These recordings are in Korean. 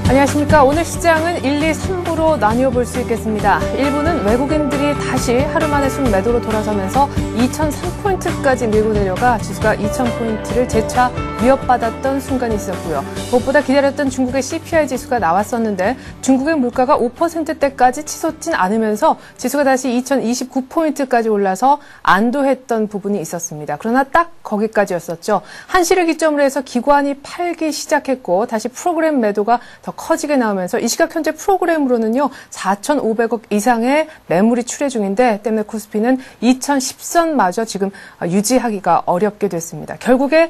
안녕하십니까. 오늘 시장은 1, 2, 3부로 나뉘어 볼 수 있겠습니다. 1부는 외국인들이 다시 하루 만에 순매도로 돌아서면서 2003포인트까지 밀고 내려가 지수가 2000포인트를 재차 위협받았던 순간이 있었고요. 무엇보다 기다렸던 중국의 CPI 지수가 나왔었는데 중국의 물가가 5%대까지 치솟진 않으면서 지수가 다시 2029포인트까지 올라서 안도했던 부분이 있었습니다. 그러나 딱 거기까지였었죠. 한시를 기점으로 해서 기관이 팔기 시작했고 다시 프로그램 매도가 더 커지게 나오면서 이 시각 현재 프로그램으로는요 4,500억 이상의 매물이 출회 중인데 때문에 코스피는 2010선마저 지금 유지하기가 어렵게 됐습니다. 결국에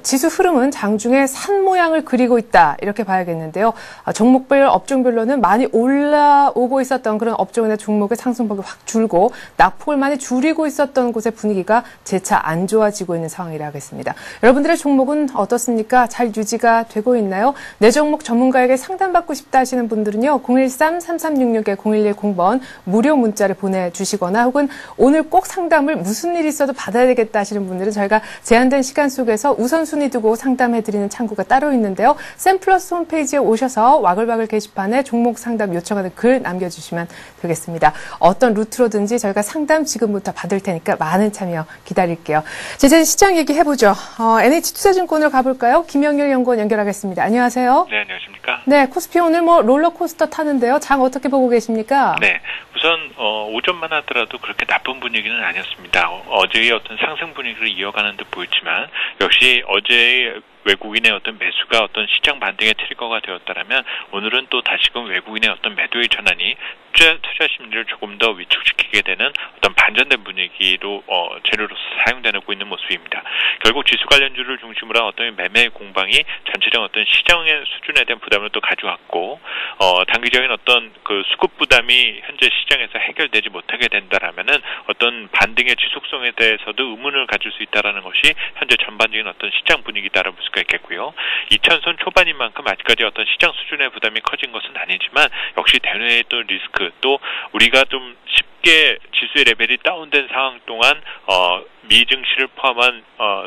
지수 흐름은 장중에 산 모양을 그리고 있다 이렇게 봐야겠는데요. 종목별 업종별로는 많이 올라오고 있었던 그런 업종이나 종목의 상승폭이 확 줄고 낙폭을 많이 줄이고 있었던 곳의 분위기가 재차 안 좋아지고 있는 상황이라 하겠습니다. 여러분들의 종목은 어떻습니까? 잘 유지가 되고 있나요? 내 종목 전문가에게 상담받고 싶다 하시는 분들은요. 013-3366-0110번 무료 문자를 보내주시거나 혹은 오늘 꼭 상담을 무슨 일이 있어도 받아야 되겠다 하시는 분들은 저희가 제한된 시간 속에서 우선순위 두고 상담해드리는 창구가 따로 있는데요. 샘플러스 홈페이지에 오셔서 와글와글 게시판에 종목 상담 요청하는 글 남겨주시면 되겠습니다. 어떤 루트로든지 저희가 상담 지금부터 받을 테니까 많은 참여 기다릴게요. 이제 시장 얘기해보죠. NH투자증권으로 가볼까요? 김영렬 연구원 연결하겠습니다. 안녕하세요. 네, 안녕하십니까. 네, 코스피 오늘 롤러코스터 타는데요. 장 어떻게 보고 계십니까? 네, 우선 오전만 하더라도 그렇게 나쁜 분위기는 아니었습니다. 어제의 어떤 상승 분위기를 이어가는 듯 보였지만 역시 어제의 외국인의 어떤 매수가 어떤 시장 반등의 트리거가 되었다면 오늘은 또 다시금 외국인의 어떤 매도의 전환이 투자 심리를 조금 더 위축시키게 되는 어떤 반전된 분위기로 재료로서 사용되고 있는 모습입니다. 결국 지수 관련주를 중심으로 한 어떤 매매 공방이 전체적인 어떤 시장의 수준에 대한 부담을 또 가져왔고 단기적인 어떤 그 수급 부담이 현재 시장에서 해결되지 못하게 된다라면은 어떤 반등의 지속성에 대해서도 의문을 가질 수 있다라는 것이 현재 전반적인 어떤 시장 분위기다라고 볼 수가 있겠고요. 2000선 초반인 만큼 아직까지 어떤 시장 수준의 부담이 커진 것은 아니지만 역시 대내의 또 리스크 또 우리가 좀 쉽게 지수의 레벨이 다운된 상황 동안 미 증시를 포함한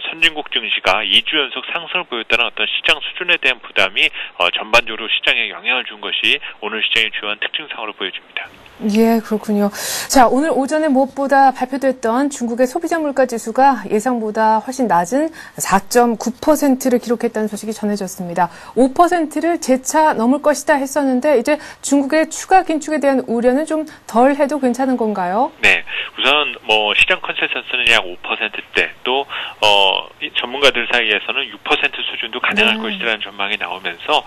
선진국 증시가 2주 연속 상승을 보였다는 어떤 시장 수준에 대한 부담이 전반적으로 시장에 영향을 준 것이 오늘 시장의 주요한 특징상으로 보여집니다. 예, 그렇군요. 자, 오늘 오전에 무엇보다 발표됐던 중국의 소비자 물가 지수가 예상보다 훨씬 낮은 4.9%를 기록했다는 소식이 전해졌습니다. 5%를 재차 넘을 것이다 했었는데 이제 중국의 추가 긴축에 대한 우려는 좀 덜 해도 괜찮은 건가요? 네, 우선 시장 컨센서스는 약 5%대 또 전문가들 사이에서는 6% 수준도 가능할 것이라는 전망이 나오면서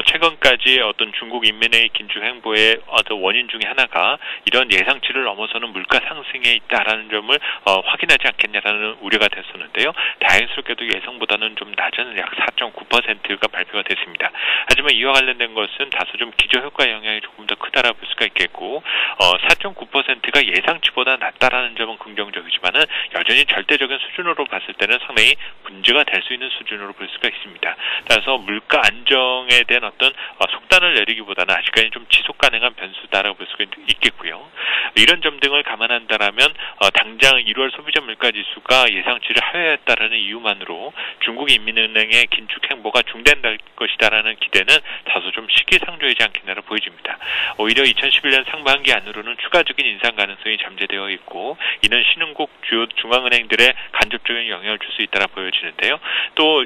최근까지 어떤 중국 인민의 긴축 행보의 어떤 원인 중에 하나가 이런 예상치를 넘어서는 물가 상승에 있다라는 점을 확인하지 않겠냐라는 우려가 됐었는데요. 다행스럽게도 예상보다는 좀 낮은 약 4.9%가 발표가 됐습니다. 하지만 이와 관련된 것은 다소 좀 기저효과 영향이 조금 더 크다라고 볼 수가 있겠고 4.9%가 예상치보다 낮다라는 점은 긍정적이지만은 여전히 절대적인 수준으로 봤을 때는 상당히 문제가 될 수 있는 수준으로 볼 수가 있습니다. 따라서 물가 안정에 대한 어떤 속단을 내리기보다는 아직까지 좀 지속 가능한 변수다라고 볼 수가 있겠고요. 이런 점 등을 감안한다라면 당장 1월 소비자 물가 지수가 예상치를 하회했다라는 이유만으로 중국 인민은행의 긴축 행보가 중단될 것이다라는 기대는 다소 좀 시기상조이지 않겠나로 보여집니다. 오히려 2011년 상반기 안으로는 추가적인 인상 가능성이 잠재되어 있고 이는 신흥국 주요 중앙은행들의 간접적인 영향을 줄 수 있다라 보여지는데요. 또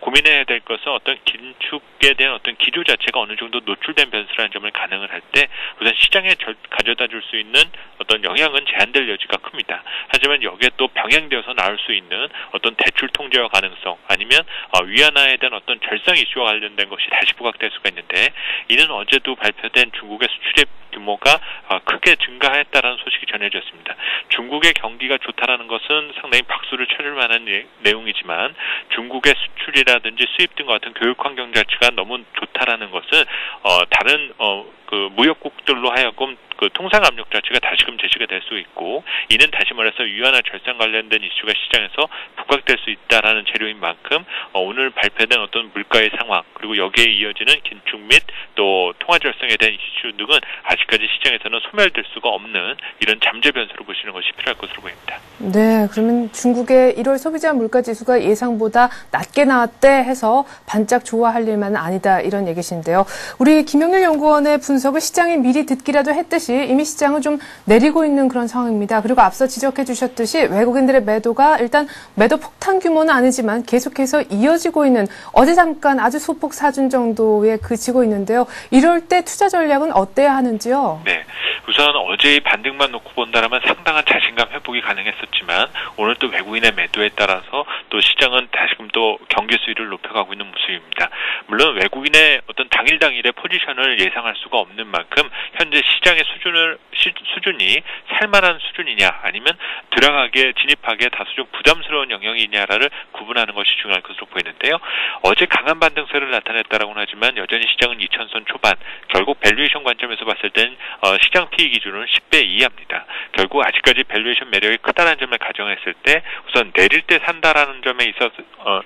고민해야 될 것은 어떤 긴축에 대한 어떤 기조 자체가 어느 정도 노출된 변수라는 점을 가능을 할 때 우선 시장에 가져다 줄 수 있는 어떤 영향은 제한될 여지가 큽니다. 하지만 여기에 또 병행되어서 나올 수 있는 어떤 대출 통제화 가능성 아니면 위안화에 대한 어떤 절상 이슈와 관련된 것이 다시 부각될 수가 있는데 이는 어제도 발표된 중국의 수출입 규모가 크게 증가했다라는 소식이 전해졌습니다. 중국의 경기가 좋다라는 것은 상당히 박수를 쳐줄 만한 내용이지만 중국의 수출이라든지 수입 등과 같은 교육 환경 자체가 너무 좋다라는 것은 다른 그 무역국들로 하여금 그 통상 압력 자체가 다시금 제시가 될 수 있고 이는 다시 말해서 위안화 절상 관련된 이슈가 시장에서 부각될 수 있다라는 재료인 만큼 오늘 발표된 어떤 물가의 상황 그리고 여기에 이어지는 긴축 및 또 통화 절성에 대한 이슈 등은 아직까지 시장에서는 소멸될 수가 없는 이런 잠재 변수로 보시는 것이 필요할 것으로 보입니다. 네, 그러면 중국의 1월 소비자 물가 지수가 예상보다 낮게 나왔대 해서 반짝 좋아할 일만은 아니다 이런 얘기신데요. 우리 김영일 연구원의 분석을 시장이 미리 듣기라도 했듯이 이미 시장은 좀 내리고 있는 그런 상황입니다. 그리고 앞서 지적해 주셨듯이 외국인들의 매도가 일단 매도 폭탄 규모는 아니지만 계속해서 이어지고 있는 어제 잠깐 아주 소폭 사준 정도에 그치고 있는데요. 이럴 때 투자 전략은 어때야 하는지요? 네, 우선 어제의 반등만 놓고 본다면 상당한 자신감 회복이 가능했었지만 오늘 또 외국인의 매도에 따라서 또 시장은 다시금 또 경기 수위를 높여가고 있는 모습입니다. 물론 외국인의 어떤 당일의 포지션을 예상할 수가 없는 만큼 현재 시장의 수준이 살만한 수준이냐 아니면 진입하기에 다소 좀 부담스러운 영역이냐를 구분하는 것이 중요할 것으로 보이는데요. 어제 강한 반등세를 나타냈다라고는 하지만 여전히 시장은 2000선 초반, 결국 밸류에이션 관점에서 봤을 땐 시장 PE 기준은 10배 이하입니다. 결국 아직까지 밸류에이션 매력이 크다는 점을 가정했을 때 우선 내릴 때 산다라는 점에 있어서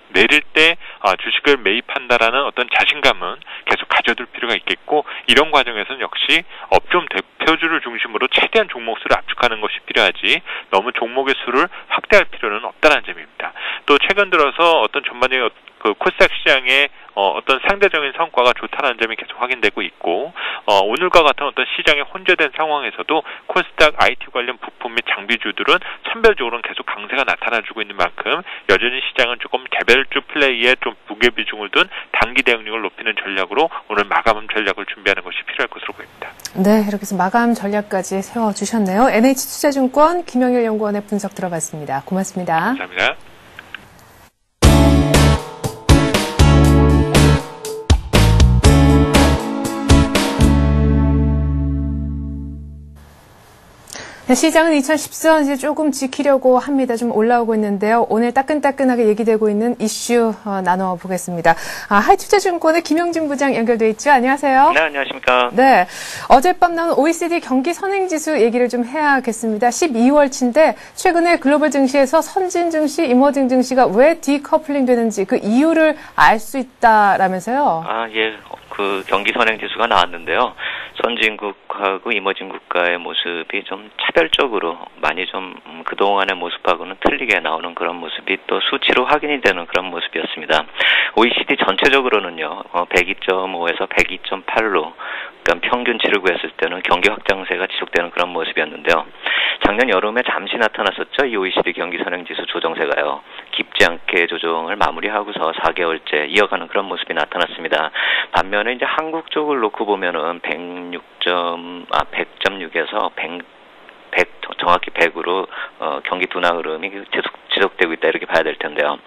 내릴 때 주식을 매입한다라는 어떤 자신감은 계속 가져둘 필요가 있겠고, 이런 과정에서는 역시 업종 대표주를 중심으로 최대한 종목 수를 압축하는 것이 필요하지 너무 종목의 수를 확대할 필요는 없다는 점입니다. 또 최근 들어서 어떤 전반적인 그 코스닥 시장의 어떤 상대적인 성과가 좋다는 점이 계속 확인되고 있고, 오늘과 같은 어떤 시장의 혼재된 상황에서도 코스닥 IT 관련 부품 및 장비주들은 선별적으로는 계속 강세가 나타나주고 있는 만큼 여전히 시장은 조금 개별주 플레이에 좀 무게 비중을 둔 단기 대응력을 높이는 전략으로 오늘 마감 전략을 준비하는 것이 필요할 것으로 보입니다. 네, 이렇게 해서 마감 전략까지 세워주셨네요. NH투자증권 김영일 연구원의 분석 들어봤습니다. 고맙습니다. 감사합니다. 시장은 2014년 이제 조금 지키려고 합니다. 좀 올라오고 있는데요. 오늘 따끈따끈하게 얘기되고 있는 이슈 나눠보겠습니다. 하이투자증권의 김영진 부장 연결돼 있죠. 안녕하세요. 네, 안녕하십니까. 네, 어젯밤 나온 OECD 경기 선행지수 얘기를 좀 해야겠습니다. 12월치인데 최근에 글로벌 증시에서 선진 증시, 이머징 증시가 왜 디커플링 되는지 그 이유를 알 수 있다라면서요. 예. 그 경기 선행지수가 나왔는데요. 선진국하고 이머징 국가의 모습이 좀 차별적으로 많이 좀 그동안의 모습하고는 틀리게 나오는 그런 모습이 또 수치로 확인이 되는 그런 모습이었습니다. OECD 전체적으로는요, 102.5에서 102.8로 그러니까 평균치를 구했을 때는 경기 확장세가 지속되는 그런 모습이었는데요. 작년 여름에 잠시 나타났었죠. 이 OECD 경기 선행지수 조정세가요. 깊지 않게 조정을 마무리하고서 4개월째 이어가는 그런 모습이 나타났습니다. 반면에 이제 한국 쪽을 놓고 보면은 100.6에서 100 정확히 100으로 경기 둔화 흐름이 지속되고 있다 이렇게 봐야 될 텐데요.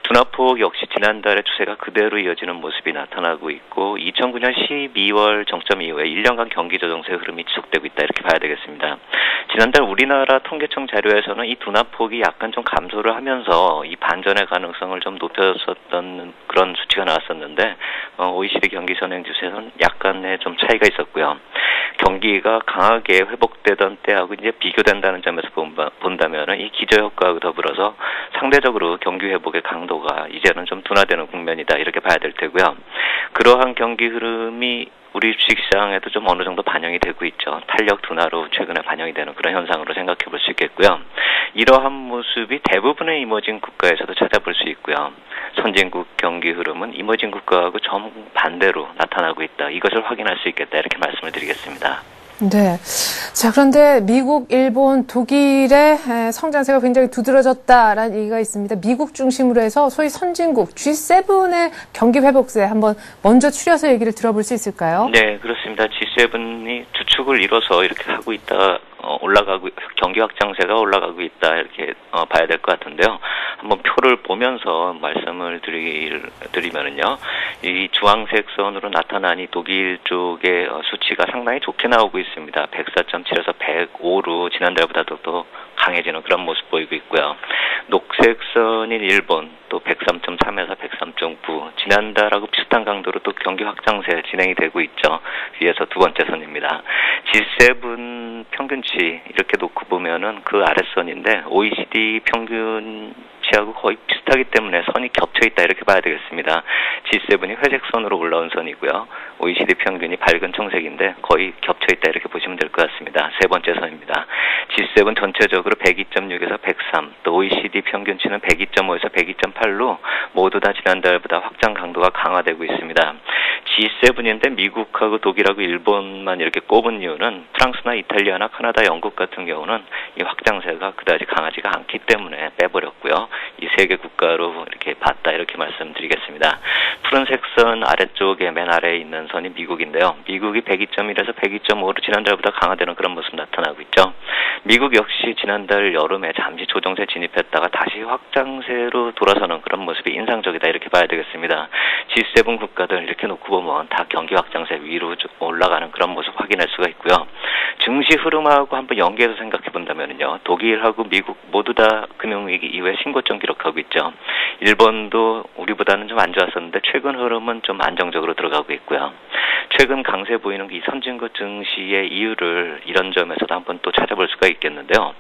둔화폭 역시 지난달의 추세가 그대로 이어지는 모습이 나타나고 있고 2009년 12월 정점 이후에 1년간 경기 조정세 흐름이 지속되고 있다 이렇게 봐야 되겠습니다. 지난달 우리나라 통계청 자료에서는 이 둔화폭이 약간 좀 감소를 하면서 이 반전의 가능성을 좀 높였었던 그런 수치가 나왔었는데 OECD 경기 선행지수에서는 약간의 좀 차이가 있었고요. 경기가 강하게 회복되던 때하고 이제 비교된다는 점에서 본다면은 이 기저효과하고 더불어서 상대적으로 경기 회복의 강도가 이제는 좀 둔화되는 국면이다 이렇게 봐야 될 테고요. 그러한 경기 흐름이 우리 주식시장에도 좀 어느 정도 반영이 되고 있죠. 탄력 둔화로 최근에 반영이 되는 그런 현상으로 생각해 볼 수 있겠고요. 이러한 모습이 대부분의 이머징 국가에서도 찾아볼 수 있고요. 선진국 경기 흐름은 이머징 국가하고 정반대로 나타나고 있다. 이것을 확인할 수 있겠다. 이렇게 말씀을 드리겠습니다. 네. 자, 그런데 미국, 일본, 독일의 성장세가 굉장히 두드러졌다라는 얘기가 있습니다. 미국 중심으로 해서 소위 선진국 G7의 경기 회복세 한번 먼저 추려서 얘기를 들어볼 수 있을까요? 네, 그렇습니다. G7이 주축을 이뤄서 이렇게 하고 있다. 경기 확장세가 올라가고 있다 이렇게 봐야 될 것 같은데요. 한번 표를 보면서 말씀을 드리면은요, 이 주황색 선으로 나타난 이 독일 쪽의 수치가 상당히 좋게 나오고 있습니다. 104.7에서 105로 지난달보다도 또 강해지는 그런 모습 보이고 있고요. 녹색 선인 일본 또 103.3에서 103.9 지난달하고 비슷한 강도로 또 경기 확장세 진행이 되고 있죠. 위에서 두 번째 선입니다. G7 평균치 이렇게 놓고 보면은 그 아랫선인데 OECD 평균치하고 거의 비슷하기 때문에 선이 겹쳐 있다 이렇게 봐야 되겠습니다. G7이 회색 선으로 올라온 선이고요. OECD 평균이 밝은 청색인데 거의 겹쳐있다 이렇게 보시면 될 것 같습니다. 세 번째 선입니다. G7 전체적으로 102.6에서 103, 또 OECD 평균치는 102.5에서 102.8로 모두 다 지난달보다 확장 강도가 강화되고 있습니다. G7인데 미국하고 독일하고 일본만 이렇게 꼽은 이유는 프랑스나 이탈리아나 카나다, 영국 같은 경우는 이 확장세가 그다지 강하지가 않기 때문에 빼버렸고요. 이 세 개 국가로 이렇게 봤다 이렇게 말씀드리겠습니다. 푸른색 선 아래쪽에 맨 아래에 있는 선이 미국인데요. 미국이 102.1에서 102.5로 지난달보다 강화되는 그런 모습 나타나고 있죠. 미국 역시 지난달 여름에 잠시 조정세 진입했다가 다시 확장세로 돌아서는 그런 모습이 인상적이다 이렇게 봐야 되겠습니다. G7 국가들 이렇게 놓고 보면 다 경기 확장세 위로 올라가는 그런 모습 확인할 수가 있고요. 증시 흐름하고 한번 연계해서 생각해 본다면요. 독일하고 미국 모두 다 금융위기 이후에 신고점 기록하고 있죠. 일본도 우리보다는 좀 안 좋았었는데 최근 흐름은 좀 안정적으로 들어가고 있고요. 최근 강세 보이는 이 선진국 증시의 이유를 이런 점에서도 한번 또 찾아볼 수가 있겠는데요.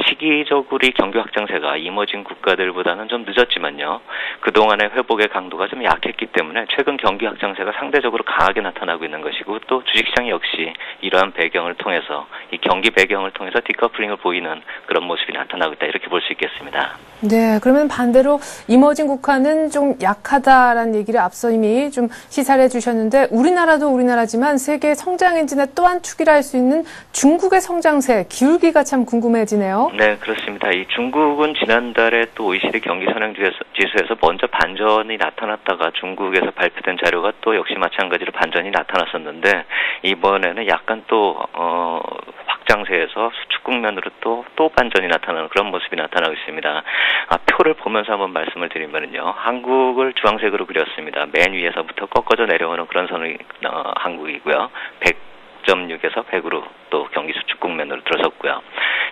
시기적으로 이 경기 확장세가 이머징 국가들보다는 좀 늦었지만요. 그동안의 회복의 강도가 좀 약했기 때문에 최근 경기 확장세가 상대적으로 강하게 나타나고 있는 것이고 또 주식시장 역시 이러한 배경을 통해서 이 경기 배경을 통해서 디커플링을 보이는 그런 모습이 나타나고 있다 이렇게 볼 수 있겠습니다. 네, 그러면 반대로 이머징 국가는 좀 약하다라는 얘기를 앞서 이미 좀 시사를 해주셨는데 우리나라도 우리나라지만 세계 성장 엔진의 또 한 축이라 할 수 있는 중국의 성장세, 기울기가 참 궁금해지네요. 네, 그렇습니다. 이 중국은 지난달에 또 OECD 경기 선행지수에서 먼저 반전이 나타났다가 중국에서 발표된 자료가 또 역시 마찬가지로 반전이 나타났었는데 이번에는 약간 또 확장세에서 수축 국면으로 또 반전이 나타나는 그런 모습이 나타나고 있습니다. 표를 보면서 한번 말씀을 드리면요. 한국을 주황색으로 그렸습니다. 맨 위에서부터 꺾어져 내려오는 그런 선이 한국이고요. 100.6에서 100으로 또 경기 수축 국면으로 들어섰고요.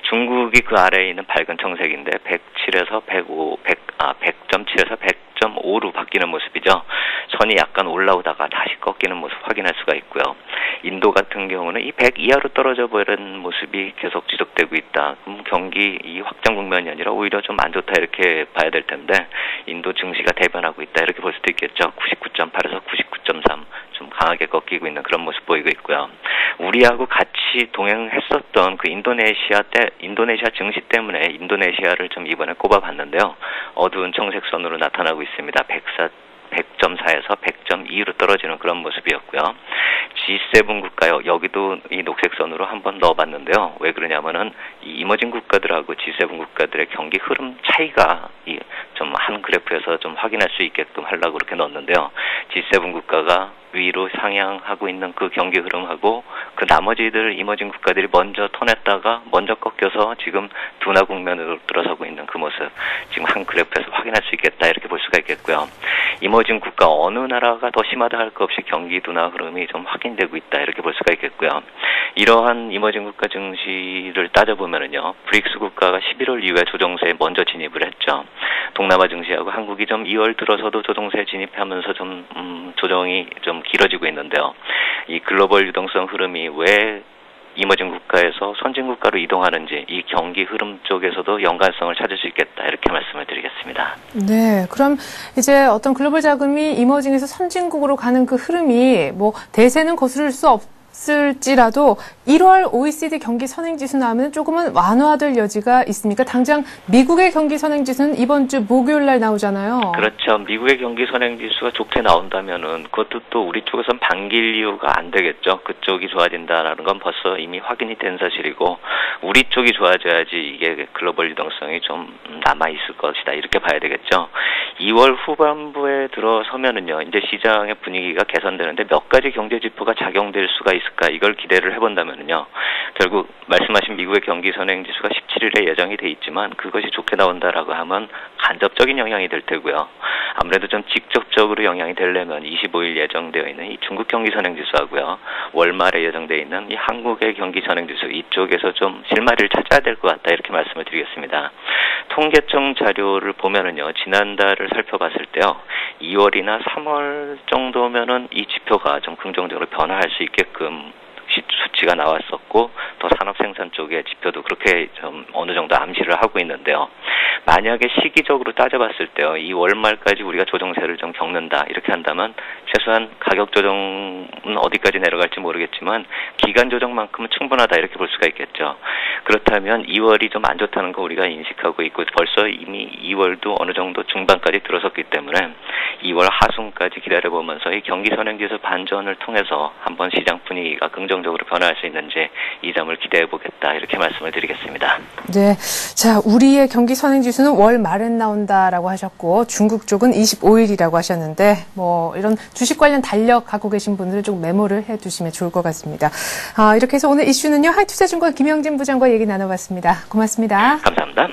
중국이 그 아래에 있는 밝은 청색인데 107에서 100.7에서 100.5로 바뀌는 모습이죠. 선이 약간 올라오다가 다시 꺾이는 모습 확인할 수가 있고요. 인도 같은 경우는 이 100 이하로 떨어져 버리는 모습이 계속 지속되고 있다. 그럼 경기 이 확장 국면이 아니라 오히려 좀 안 좋다 이렇게 봐야 될 텐데 인도 증시가 대변하고 있다 이렇게 볼 수도 있겠죠. 99.8에서 99.3 좀 강하게 꺾이고 있는 그런 모습 보이고 있고요. 우리하고 같이 동행했었던 그 인도네시아 증시 때문에 인도네시아를 좀 이번에 꼽아봤는데요. 어두운 청색 선으로 나타나고 있습니다. 100.4에서 100.2로 떨어지는 그런 모습이었고요. G7 국가요. 여기도 이 녹색 선으로 한번 넣어봤는데요. 왜 그러냐면은 이 이머징 국가들하고 G7 국가들의 경기 흐름 차이가 좀 한 그래프에서 좀 확인할 수 있게끔 하려고 그렇게 넣었는데요. G7 국가가 위로 상향하고 있는 그 경기 흐름하고 그 나머지들 이머징 국가들이 먼저 턴했다가 먼저 꺾여서 지금 둔화 국면으로 들어서고 있는 그 모습 지금 한 그래프에서 확인할 수 있겠다 이렇게 볼 수가 있겠고요. 이머징 국가 어느 나라가 더 심하다 할 것 없이 경기 둔화 흐름이 좀 확인되고 있다 이렇게 볼 수가 있겠고요. 이러한 이머징 국가 증시를 따져보면은요. 브릭스 국가가 11월 이후에 조정세에 먼저 진입을 했죠. 동남아 증시하고 한국이 좀 2월 들어서도 조정세에 진입하면서 좀 조정이 좀 길어지고 있는데요. 이 글로벌 유동성 흐름이 왜 이머징 국가에서 선진 국가로 이동하는지 이 경기 흐름 쪽에서도 연관성을 찾을 수 있겠다 이렇게 말씀을 드리겠습니다. 네, 그럼 이제 어떤 글로벌 자금이 이머징에서 선진국으로 가는 그 흐름이 뭐 대세는 거스를 수 없을지라도 1월 OECD 경기 선행지수 나오면 조금은 완화될 여지가 있습니까? 당장 미국의 경기 선행지수는 이번 주 목요일 날 나오잖아요. 그렇죠. 미국의 경기 선행지수가 좋게 나온다면은 그것도 또 우리 쪽에선 반길 이유가 안 되겠죠. 그쪽이 좋아진다라는 건 벌써 이미 확인이 된 사실이고 우리 쪽이 좋아져야지 이게 글로벌 유동성이 좀 남아 있을 것이다 이렇게 봐야 되겠죠. 2월 후반부에 들어서면은요. 이제 시장의 분위기가 개선되는데 몇 가지 경제 지표가 작용될 수가 있을까 이걸 기대를 해본다면은요. 결국 말씀하신 미국의 경기 선행지수가 17일에 예정이 돼 있지만 그것이 좋게 나온다라고 하면 간접적인 영향이 될 테고요. 아무래도 좀 직접적으로 영향이 되려면 25일 예정되어 있는 이 중국 경기 선행지수하고요. 월말에 예정되어 있는 이 한국의 경기 선행지수 이쪽에서 좀 실마리를 찾아야 될 것 같다 이렇게 말씀을 드리겠습니다. 통계청 자료를 보면은요. 지난달을 살펴봤을 때요. 2월이나 3월 정도면은 이 지표가 좀 긍정적으로 변화할 수 있게끔 수치가 나왔었고 또 산업 생산 쪽의 지표도 그렇게 좀 어느 정도 암시를 하고 있는데요. 만약에 시기적으로 따져봤을 때요, 이 월말까지 우리가 조정세를 좀 겪는다 이렇게 한다면 최소한 가격 조정은 어디까지 내려갈지 모르겠지만 기간 조정만큼은 충분하다 이렇게 볼 수가 있겠죠. 그렇다면 2월이 좀 안 좋다는 거 우리가 인식하고 있고 벌써 이미 2월도 어느 정도 중반까지 들어섰기 때문에 2월 하순까지 기다려보면서 이 경기 선행지수 반전을 통해서 한번 시장 분위기가 긍정적으로 변화할 수 있는지 이 점을 기대해보겠다 이렇게 말씀을 드리겠습니다. 네, 자 우리의 경기 선행지수는 월 말엔 나온다라고 하셨고 중국 쪽은 25일이라고 하셨는데 뭐 이런 주식 관련 달력 갖고 계신 분들은 좀 메모를 해두시면 좋을 것 같습니다. 이렇게 해서 오늘 이슈는요 하이투자증권 김영진 부장과 얘기 나눠봤습니다. 고맙습니다. 감사합니다.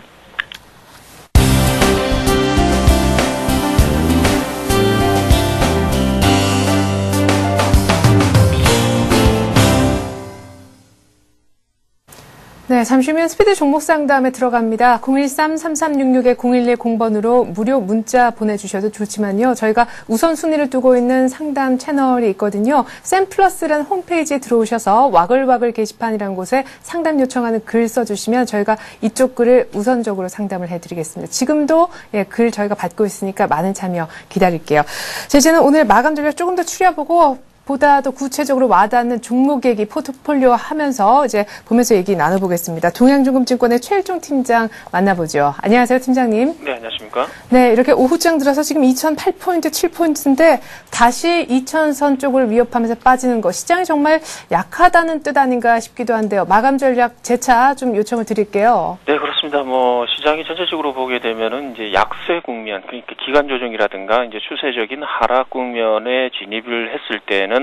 네, 잠시 후면 스피드 종목 상담에 들어갑니다. 013-3366-0110번으로 무료 문자 보내주셔도 좋지만요. 저희가 우선순위를 두고 있는 상담 채널이 있거든요. 샘플러스라는 홈페이지에 들어오셔서 와글와글 게시판이라는 곳에 상담 요청하는 글 써주시면 저희가 이쪽 글을 우선적으로 상담을 해드리겠습니다. 지금도 글 저희가 받고 있으니까 많은 참여 기다릴게요. 자, 이제는 오늘 마감 전략 조금 더 추려보고 보다 더 구체적으로 와닿는 종목 얘기 포트폴리오 하면서 이제 보면서 얘기 나눠보겠습니다. 동양중금증권의 최일종 팀장 만나보죠. 안녕하세요, 팀장님. 네, 안녕하십니까. 네, 이렇게 오후장 들어서 지금 2008포인트, 7포인트인데 다시 2000선 쪽을 위협하면서 빠지는 거 시장이 정말 약하다는 뜻 아닌가 싶기도 한데요. 마감 전략 재차 좀 요청을 드릴게요. 네, 그렇습니다. 뭐 시장이 전체적으로 보게 되면은 이제 약세 국면, 그러니까 기간 조정이라든가 이제 추세적인 하락 국면에 진입을 했을 때는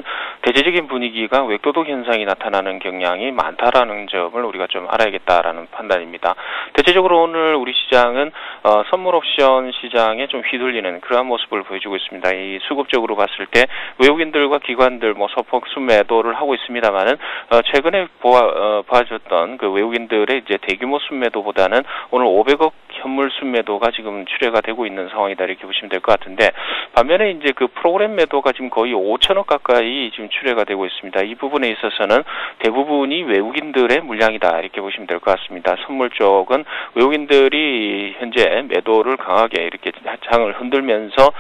대체적인 분위기가 외도독 현상이 나타나는 경향이 많다라는 점을 우리가 좀 알아야겠다라는 판단입니다. 대체적으로 오늘 우리 시장은 선물 옵션 시장에 좀 휘둘리는 그러한 모습을 보여주고 있습니다. 이 수급적으로 봤을 때 외국인들과 기관들 뭐 소폭 순매도를 하고 있습니다만은 최근에 봐줬던 그 외국인들의 이제 대규모 순매도보다는 오늘 500억 현물 순매도가 지금 출회가 되고 있는 상황이다 이렇게 보시면 될 것 같은데 반면에 이제 그 프로그램 매도가 지금 거의 5천억 가까이 지금 출회가 되고 있습니다. 이 부분에 있어서는 대부분이 외국인들의 물량이다 이렇게 보시면 될 것 같습니다. 선물 쪽은 외국인들이 현재 매도를 강하게 이렇게 장을 흔들면서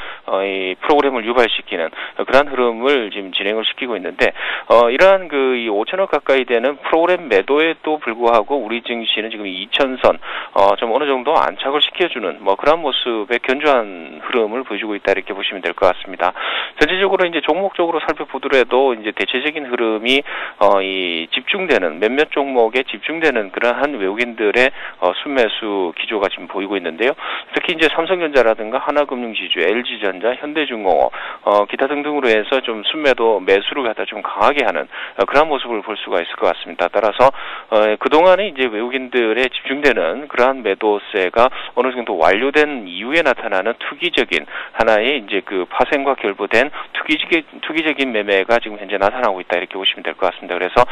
이 프로그램을 유발시키는 그러한 흐름을 지금 진행을 시키고 있는데 이러한 그 이 5천억 가까이 되는 프로그램 매도에도 불구하고 우리 증시는 지금 2000선 좀 어느 정도 안착을 시켜주는 뭐 그런 모습의 견조한 흐름을 보여주고 있다 이렇게 보시면 될 것 같습니다. 전체적으로 이제 종목적으로 살펴보더라도 이제 대체적인 흐름이 이 집중되는 몇몇 종목에 집중되는 그러한 외국인들의 순매수 기조가 지금 보이고 있는데요. 특히 이제 삼성전자라든가 하나금융지주, LG전자, 현대중공업, 기타 등등으로 해서 좀 순매도 매수를 갖다 좀 강하게 하는 그런 모습을 볼 수가 있을 것 같습니다. 따라서 그동안에 이제 외국인들의 집중되는 그러한 매도세가 어느 정도 완료된 이후에 나타나는 투기적인 하나의 이제 그 파생과 결부된 투기적인 매매가 지금 현재 나타나고 있다 이렇게 보시면 될 것 같습니다. 그래서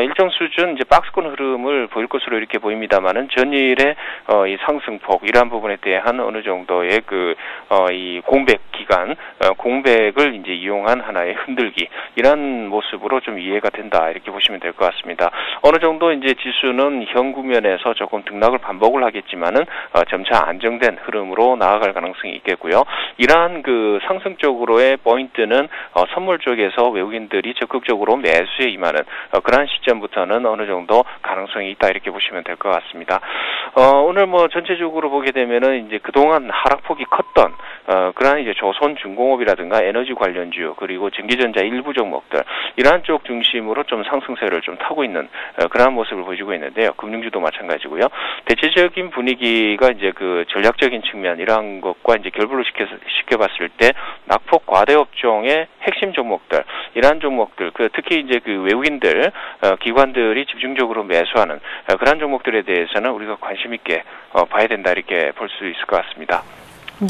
일정 수준 이제 박스권 흐름을 보일 것으로 이렇게 보입니다만은 전일의 이 상승폭 이러한 부분에 대한 어느 정도의 이 공백 기간, 공백을 이제 이용한 하나의 흔들기 이런 모습으로 좀 이해가 된다 이렇게 보시면 될 것 같습니다. 어느 정도 이제 지수는 현 국면에서 조금 등락을 반복을 하겠지만은 점차 안정된 흐름으로 나아갈 가능성이 있겠고요. 이러한 그 상승 쪽으로의 포인트는 선물 쪽에서 외국인들이 적극적으로 매수에 임하는 그러한 시점부터는 어느 정도 가능성이 있다 이렇게 보시면 될 것 같습니다. 오늘 뭐 전체적으로 보게 되면은 이제 그동안 하락폭이 컸던 그러한 이제 조선중공업이라든가 에너지 관련주 그리고 전기전자 일부 종목들 이러한 쪽 중심으로 좀 상승세를 좀 타고 있는 그러한 모습을 보여주고 있는데요. 금융주도 마찬가지고요. 대체적인 분위기가 이제 그 전략적인 측면 이러한 것과 이제 결부를 시켜봤을 때 낙폭 과대업종의 핵심 종목들 이러한 종목들 특히 이제 그 외국인들 기관들이 집중적으로 매수하는 그러한 종목들에 대해서는 우리가 관심 있게 봐야 된다 이렇게 볼 수 있을 것 같습니다.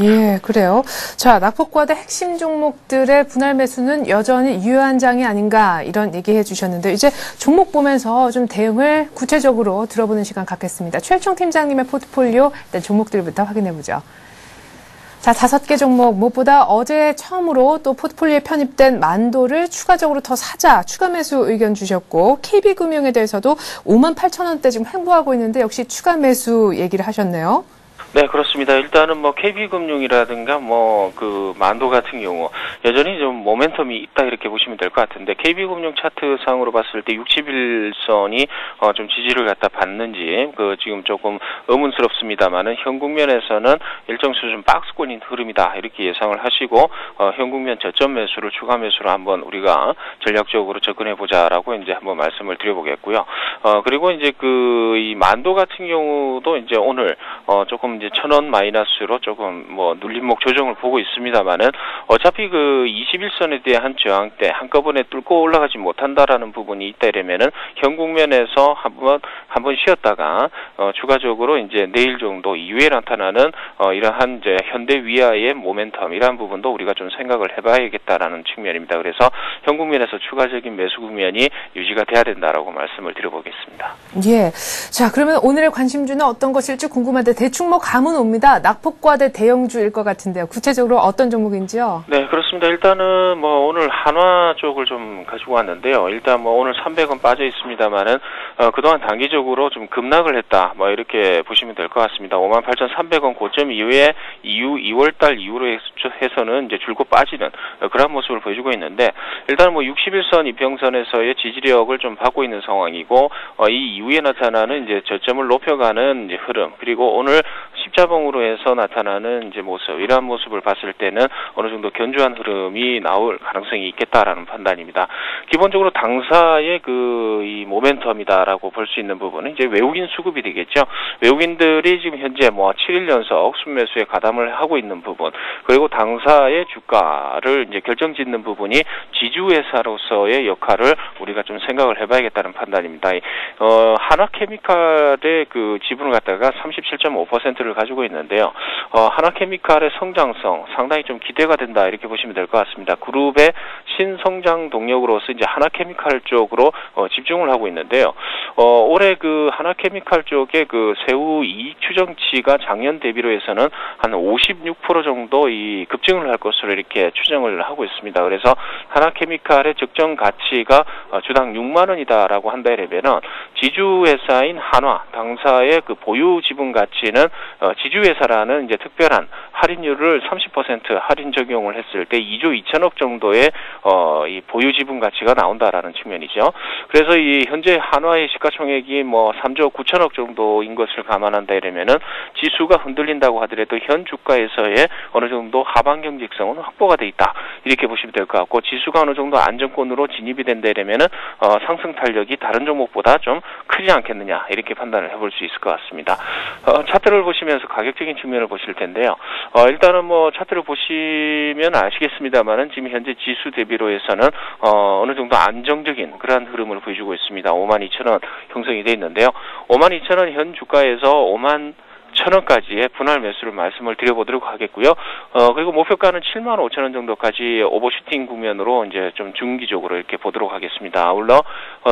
예, 그래요. 자, 낙폭과대 핵심 종목들의 분할 매수는 여전히 유효한 장이 아닌가 이런 얘기해 주셨는데 이제 종목 보면서 좀 대응을 구체적으로 들어보는 시간 갖겠습니다. 최일종 팀장님의 포트폴리오 일단 종목들부터 확인해 보죠. 자, 5개 종목 무엇보다 어제 처음으로 또 포트폴리오에 편입된 만도를 추가적으로 더 사자 추가 매수 의견 주셨고 KB금융에 대해서도 58,000원대 지금 횡보하고 있는데 역시 추가 매수 얘기를 하셨네요. 네, 그렇습니다. 일단은 뭐 KB금융이라든가 뭐 그 만도 같은 경우 여전히 좀 모멘텀이 있다 이렇게 보시면 될 것 같은데 KB금융 차트상으로 봤을 때 61선이 좀 지지를 갖다 받는지 그 지금 조금 의문스럽습니다만은 현 국면에서는 일정 수준 박스권인 흐름이다 이렇게 예상을 하시고 현 국면 저점 매수를 추가 매수로 한번 우리가 전략적으로 접근해 보자라고 이제 한번 말씀을 드려보겠고요. 그리고 이제 그 이 만도 같은 경우도 이제 오늘 조금 이제 1,000원 마이너스로 조금 뭐 눌림목 조정을 보고 있습니다만은 어차피 그 21선에 대한 저항대 한꺼번에 뚫고 올라가지 못한다라는 부분이 있다 이러면은 현 국면에서 한번 쉬었다가 추가적으로 이제 내일 정도 이후에 나타나는 이러한 이제 현대 위아의 모멘텀 이러한 부분도 우리가 좀 생각을 해봐야겠다라는 측면입니다. 그래서 현 국면에서 추가적인 매수 국면이 유지가 돼야 된다라고 말씀을 드려보겠습니다. 예. 자, 그러면 오늘의 관심주는 어떤 것일지 궁금한데 대충 뭐 감은 옵니다. 낙폭과대 대형주일 것 같은데요. 구체적으로 어떤 종목인지요? 네, 그렇습니다. 일단은 뭐 오늘 한화 쪽을 좀 가지고 왔는데요. 일단 뭐 오늘 300원 빠져 있습니다만은 그동안 단기적으로 좀 급락을 했다. 뭐 이렇게 보시면 될 것 같습니다. 58,300원 고점 이후에 2월달 이후로 해서는 이제 줄곧 빠지는 그런 모습을 보여주고 있는데 일단 뭐 61선 이평선에서의 지지력을 좀 받고 있는 상황이고 이 이후에 나타나는 이제 저점을 높여가는 이제 흐름 그리고 오늘 십자봉으로 해서 나타나는 이제 모습 이러한 모습을 봤을 때는 어느 정도 견조한 흐름이 나올 가능성이 있겠다라는 판단입니다. 기본적으로 당사의 그 이 모멘텀이다라고 볼 수 있는 부분은 이제 외국인 수급이 되겠죠. 외국인들이 지금 현재 뭐 7일 연속 순매수에 가담을 하고 있는 부분 그리고 당사의 주가를 이제 결정짓는 부분이 지주회사로서의 역할을 우리가 좀 생각을 해봐야겠다는 판단입니다. 하나케미칼의 그 지분을 갖다가 37.5%를 가지고 있는데요. 하나케미칼의 성장성 상당히 좀 기대가 된다 이렇게 보시면 될 것 같습니다. 그룹의 신성장 동력으로서 이제 하나케미칼 쪽으로 집중을 하고 있는데요. 올해 그 하나케미칼 쪽의 그 세후 이익 추정치가 작년 대비로 해서는 한 56% 정도 이 급증을 할 것으로 이렇게 추정을 하고 있습니다. 그래서 하나케미칼의 적정 가치가 주당 6만 원이다라고 한다 이러면은 지주회사인 한화 당사의 그 보유 지분 가치는 지주회사라는 이제 특별한 할인율을 30% 할인 적용을 했을 때 2조 2천억 정도의 이 보유 지분 가치가 나온다라는 측면이죠. 그래서 이 현재 한화의 시가총액이 뭐 3조 9천억 정도인 것을 감안한다 이러면은 지수가 흔들린다고 하더라도 현 주가에서의 어느 정도 하방 경직성은 확보가 돼 있다 이렇게 보시면 될 것 같고 지수가 어느 정도 안정권으로 진입이 된다 이러면은 상승 탄력이 다른 종목보다 좀 크지 않겠느냐 이렇게 판단을 해볼 수 있을 것 같습니다. 차트를 보시면서 가격적인 측면을 보실 텐데요. 일단은 뭐 차트를 보시면 아시겠습니다만은 지금 현재 지수 대비로 해서는 어느 정도 안정적인 그러한 흐름을 보여주고 있습니다. 52,000원 형성이 되어 있는데요. 52,000원 현 주가에서 51,000원까지의 분할 매수를 말씀을 드려보도록 하겠고요. 그리고 목표가는 75,000원 정도까지 오버슈팅 국면으로 이제 좀 중기적으로 이렇게 보도록 하겠습니다. 아울러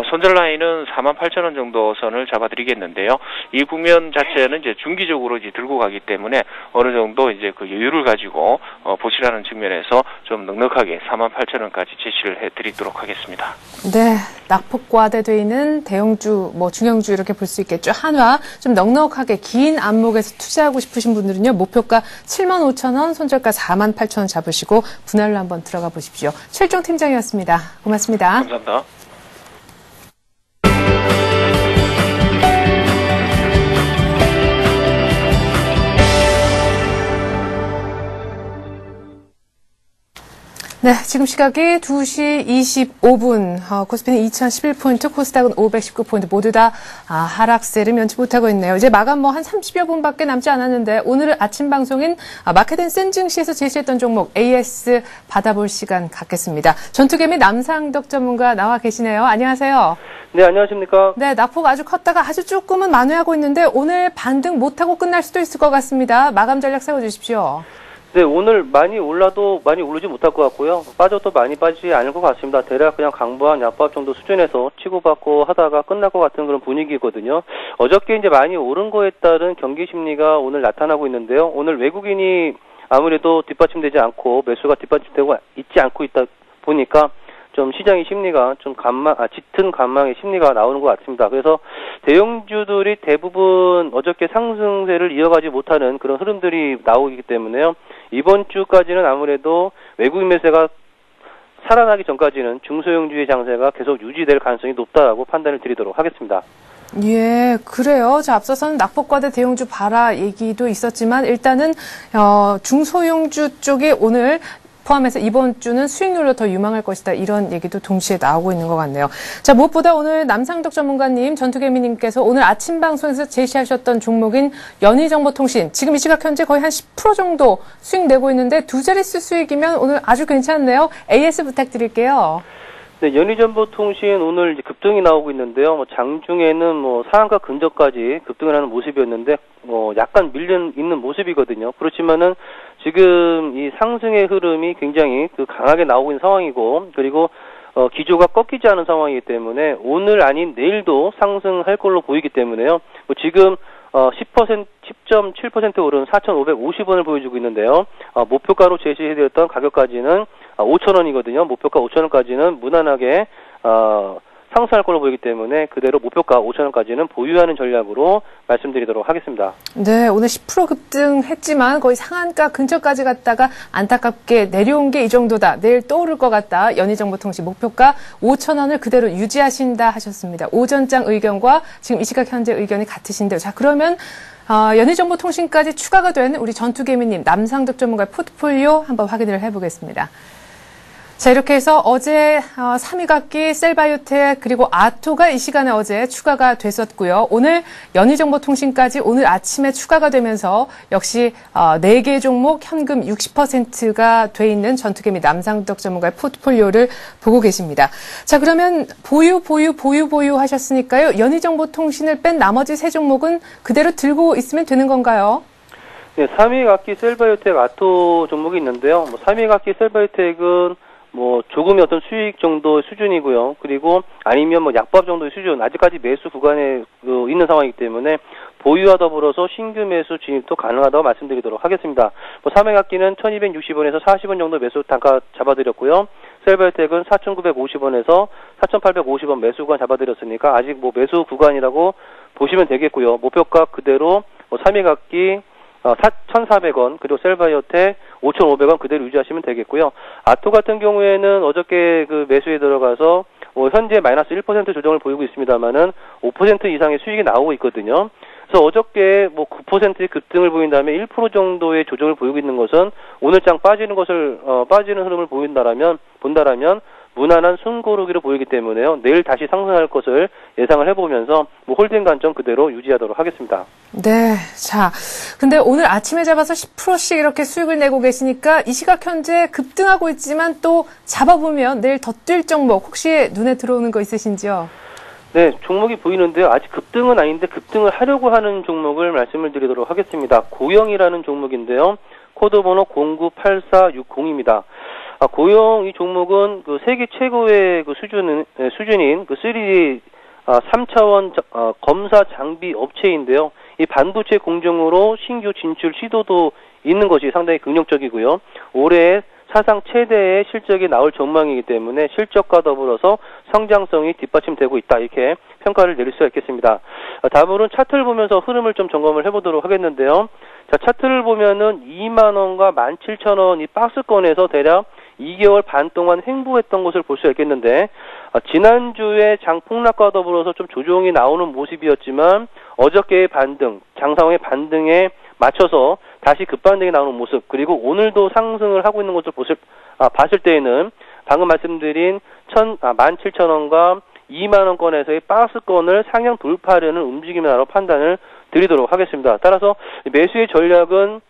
손절 라인은 48,000원 정도 선을 잡아드리겠는데요. 이 국면 자체는 이제 중기적으로 이제 들고 가기 때문에 어느 정도 이제 그 여유를 가지고 보시라는 측면에서 좀 넉넉하게 48,000원까지 제시를 해드리도록 하겠습니다. 네, 낙폭과대돼 있는 대형주, 뭐 중형주 이렇게 볼 수 있겠죠. 한화 좀 넉넉하게 긴 안목에서 투자하고 싶으신 분들은요. 목표가 75,000원, 손절가 48,000원 잡으시고 분할로 한번 들어가 보십시오. 최일종 팀장이었습니다. 고맙습니다. 감사합니다. 네, 지금 시각이 2시 25분. 코스피는 2011포인트, 코스닥은 519포인트 모두 다 하락세를 면치 못하고 있네요. 이제 마감 뭐 한 30여 분밖에 남지 않았는데 오늘 아침 방송인 마켓앤 센증시에서 제시했던 종목 AS 받아볼 시간 갖겠습니다. 전투개미 남상덕 전문가 나와 계시네요. 안녕하세요. 네, 안녕하십니까. 네, 낙폭 아주 컸다가 아주 조금은 만회하고 있는데 오늘 반등 못하고 끝날 수도 있을 것 같습니다. 마감 전략 세워주십시오. 네, 오늘 많이 올라도 많이 오르지 못할 것 같고요. 빠져도 많이 빠지지 않을 것 같습니다. 대략 그냥 강보한 약보합 정도 수준에서 치고받고 하다가 끝날 것 같은 그런 분위기거든요. 어저께 이제 많이 오른 거에 따른 경기 심리가 오늘 나타나고 있는데요. 오늘 외국인이 아무래도 뒷받침되지 않고 매수가 뒷받침되고 있지 않고 있다 보니까 좀 시장의 심리가 좀 짙은 관망의 심리가 나오는 것 같습니다. 그래서 대형주들이 대부분 어저께 상승세를 이어가지 못하는 그런 흐름들이 나오기 때문에요. 이번 주까지는 아무래도 외국인 매수가 살아나기 전까지는 중소형주의 장세가 계속 유지될 가능성이 높다라고 판단을 드리도록 하겠습니다. 예, 그래요. 자, 앞서서는 낙폭과대 대형주 봐라 얘기도 있었지만 일단은 중소형주 쪽이 오늘 포함해서 이번 주는 수익률로 더 유망할 것이다. 이런 얘기도 동시에 나오고 있는 것 같네요. 자, 무엇보다 오늘 남상덕 전문가님, 전투개미님께서 오늘 아침 방송에서 제시하셨던 종목인 연희정보통신, 지금 이 시각 현재 거의 한 10% 정도 수익 내고 있는데 두 자릿수 수익이면 오늘 아주 괜찮네요. AS 부탁드릴게요. 네, 연희정보통신 오늘 이제 급등이 나오고 있는데요. 장중에는 상한가 근접까지 급등을 하는 모습이었는데, 약간 밀려 있는 모습이거든요. 그렇지만은 지금 이 상승의 흐름이 굉장히 강하게 나오고 있는 상황이고, 그리고 기조가 꺾이지 않은 상황이기 때문에 오늘 아닌 내일도 상승할 걸로 보이기 때문에요. 지금 10.7% 오른 4,550원을 보여주고 있는데요. 목표가로 제시해드렸던 가격까지는 5,000원이거든요. 목표가 5,000원까지는 무난하게 상승할 걸로 보이기 때문에 그대로 목표가 5,000원까지는 보유하는 전략으로 말씀드리도록 하겠습니다. 네, 오늘 10% 급등했지만 거의 상한가 근처까지 갔다가 안타깝게 내려온 게 이 정도다. 내일 또 오를 것 같다. 연희정보통신 목표가 5,000원을 그대로 유지하신다 하셨습니다. 오전장 의견과 지금 이 시각 현재 의견이 같으신데요. 자, 그러면 연희정보통신까지 추가가 된 우리 전투개미님, 남상덕 전문가의 포트폴리오 한번 확인을 해보겠습니다. 자, 이렇게 해서 어제 3위각기, 셀바이오텍, 그리고 아토가 이 시간에 어제 추가가 됐었고요. 오늘 연희정보통신까지 오늘 아침에 추가가 되면서 역시 4개 종목 현금 60%가 돼 있는 전투개미 남상덕 전문가의 포트폴리오를 보고 계십니다. 자, 그러면 보유 하셨으니까요. 연희정보통신을 뺀 나머지 3종목은 그대로 들고 있으면 되는 건가요? 네, 3위각기, 셀바이오텍, 아토 종목이 있는데요. 3위각기, 셀바이오텍은 조금의 어떤 수익 정도의 수준이고요. 그리고 아니면 약밥 정도의 수준, 아직까지 매수 구간에 있는 상황이기 때문에 보유와 더불어서 신규 매수 진입도 가능하다고 말씀드리도록 하겠습니다. 3회각기는 1260원에서 40원 정도 매수 단가 잡아드렸고요. 셀바이오텍은 4950원에서 4850원 매수 구간 잡아드렸으니까 아직 매수 구간이라고 보시면 되겠고요. 목표가 그대로 3회각기 1,400원, 그리고 셀바이오텍 5,500원 그대로 유지하시면 되겠고요. 아토 같은 경우에는 어저께 매수에 들어가서 현재 마이너스 1% 조정을 보이고 있습니다만은 5% 이상의 수익이 나오고 있거든요. 그래서 어저께 9%의 급등을 보인 다음에 1% 정도의 조정을 보이고 있는 것은 오늘장 빠지는 흐름을 본다라면 무난한 순고르기로 보이기 때문에요. 내일 다시 상승할 것을 예상을 해보면서 홀딩 관점 그대로 유지하도록 하겠습니다. 네. 자, 근데 오늘 아침에 잡아서 10%씩 이렇게 수익을 내고 계시니까 이 시각 현재 급등하고 있지만 또 잡아보면 내일 더 뛸 종목 혹시 눈에 들어오는 거 있으신지요? 네, 종목이 보이는데요. 아직 급등은 아닌데 급등을 하려고 하는 종목을 말씀을 드리도록 하겠습니다. 고영이라는 종목인데요. 코드번호 098460입니다. 고영 이 종목은 세계 최고의 수준인 3D 3차원 검사 장비 업체인데요. 이 반도체 공정으로 신규 진출 시도도 있는 것이 상당히 긍정적이고요. 올해 사상 최대의 실적이 나올 전망이기 때문에 실적과 더불어서 성장성이 뒷받침되고 있다. 이렇게 평가를 내릴 수가 있겠습니다. 다음으로는 차트를 보면서 흐름을 좀 점검을 해보도록 하겠는데요. 자, 차트를 보면은 2만원과 17,000원 이 박스권에서 대략 2개월 반 동안 횡보했던 것을 볼 수 있겠는데, 지난주에 장 폭락과 더불어서 좀 조정이 나오는 모습이었지만 어저께의 반등, 장상황의 반등에 맞춰서 다시 급반등이 나오는 모습, 그리고 오늘도 상승을 하고 있는 것을 봤을 때에는 방금 말씀드린 17,000원과 2만원권에서의 박스권을 상향 돌파하려는 움직임이라고 판단을 드리도록 하겠습니다. 따라서 매수의 전략은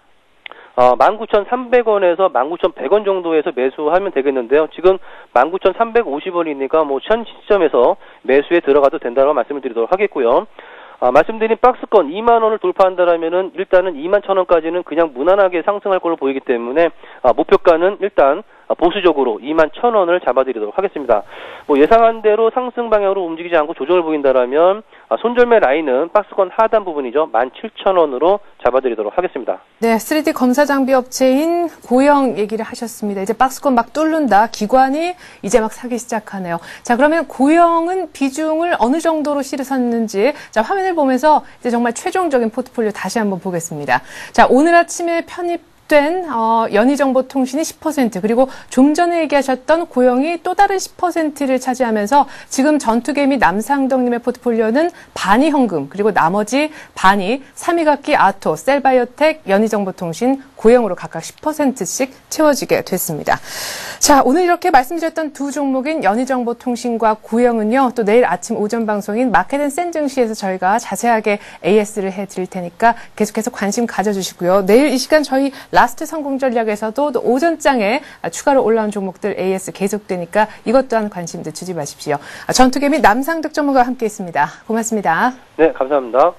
19,300원에서 19,100원 정도에서 매수하면 되겠는데요. 지금 19,350원이니까 현 시점에서 매수에 들어가도 된다고 말씀을 드리도록 하겠고요. 말씀드린 박스권 2만원을 돌파한다라면은 일단은 21,000원까지는 그냥 무난하게 상승할 걸로 보이기 때문에 목표가는 일단 보수적으로 21,000원을 잡아드리도록 하겠습니다. 뭐 예상한 대로 상승 방향으로 움직이지 않고 조정을 보인다라면 손절매 라인은 박스권 하단 부분이죠. 17,000원으로 잡아드리도록 하겠습니다. 네, 3D 검사 장비 업체인 고영 얘기를 하셨습니다. 이제 박스권 막 뚫는다. 기관이 이제 막 사기 시작하네요. 자, 그러면 고영은 비중을 어느 정도로 실으셨는지 자, 화면을 보면서 이제 정말 최종적인 포트폴리오 다시 한번 보겠습니다. 자, 오늘 아침에 편입된 연희정보통신이 10% 그리고 좀 전에 얘기하셨던 고영이 또 다른 10%를 차지하면서 지금 전투개미 남상덕님의 포트폴리오는 반이 현금 그리고 나머지 반이 삼위각기 아토, 셀바이오텍, 연희정보통신, 고영으로 각각 10%씩 채워지게 됐습니다. 자, 오늘 이렇게 말씀드렸던 두 종목인 연희정보통신과 고영은요. 또 내일 아침 오전 방송인 마켓앤센 증시에서 저희가 자세하게 AS를 해드릴 테니까 계속해서 관심 가져주시고요. 내일 이 시간 저희 라스트 성공 전략에서도 또 오전장에 추가로 올라온 종목들 AS 계속되니까 이것 또한 관심 늦추지 마십시오. 전투개미 남상덕 전문가와 함께했습니다. 고맙습니다. 네, 감사합니다.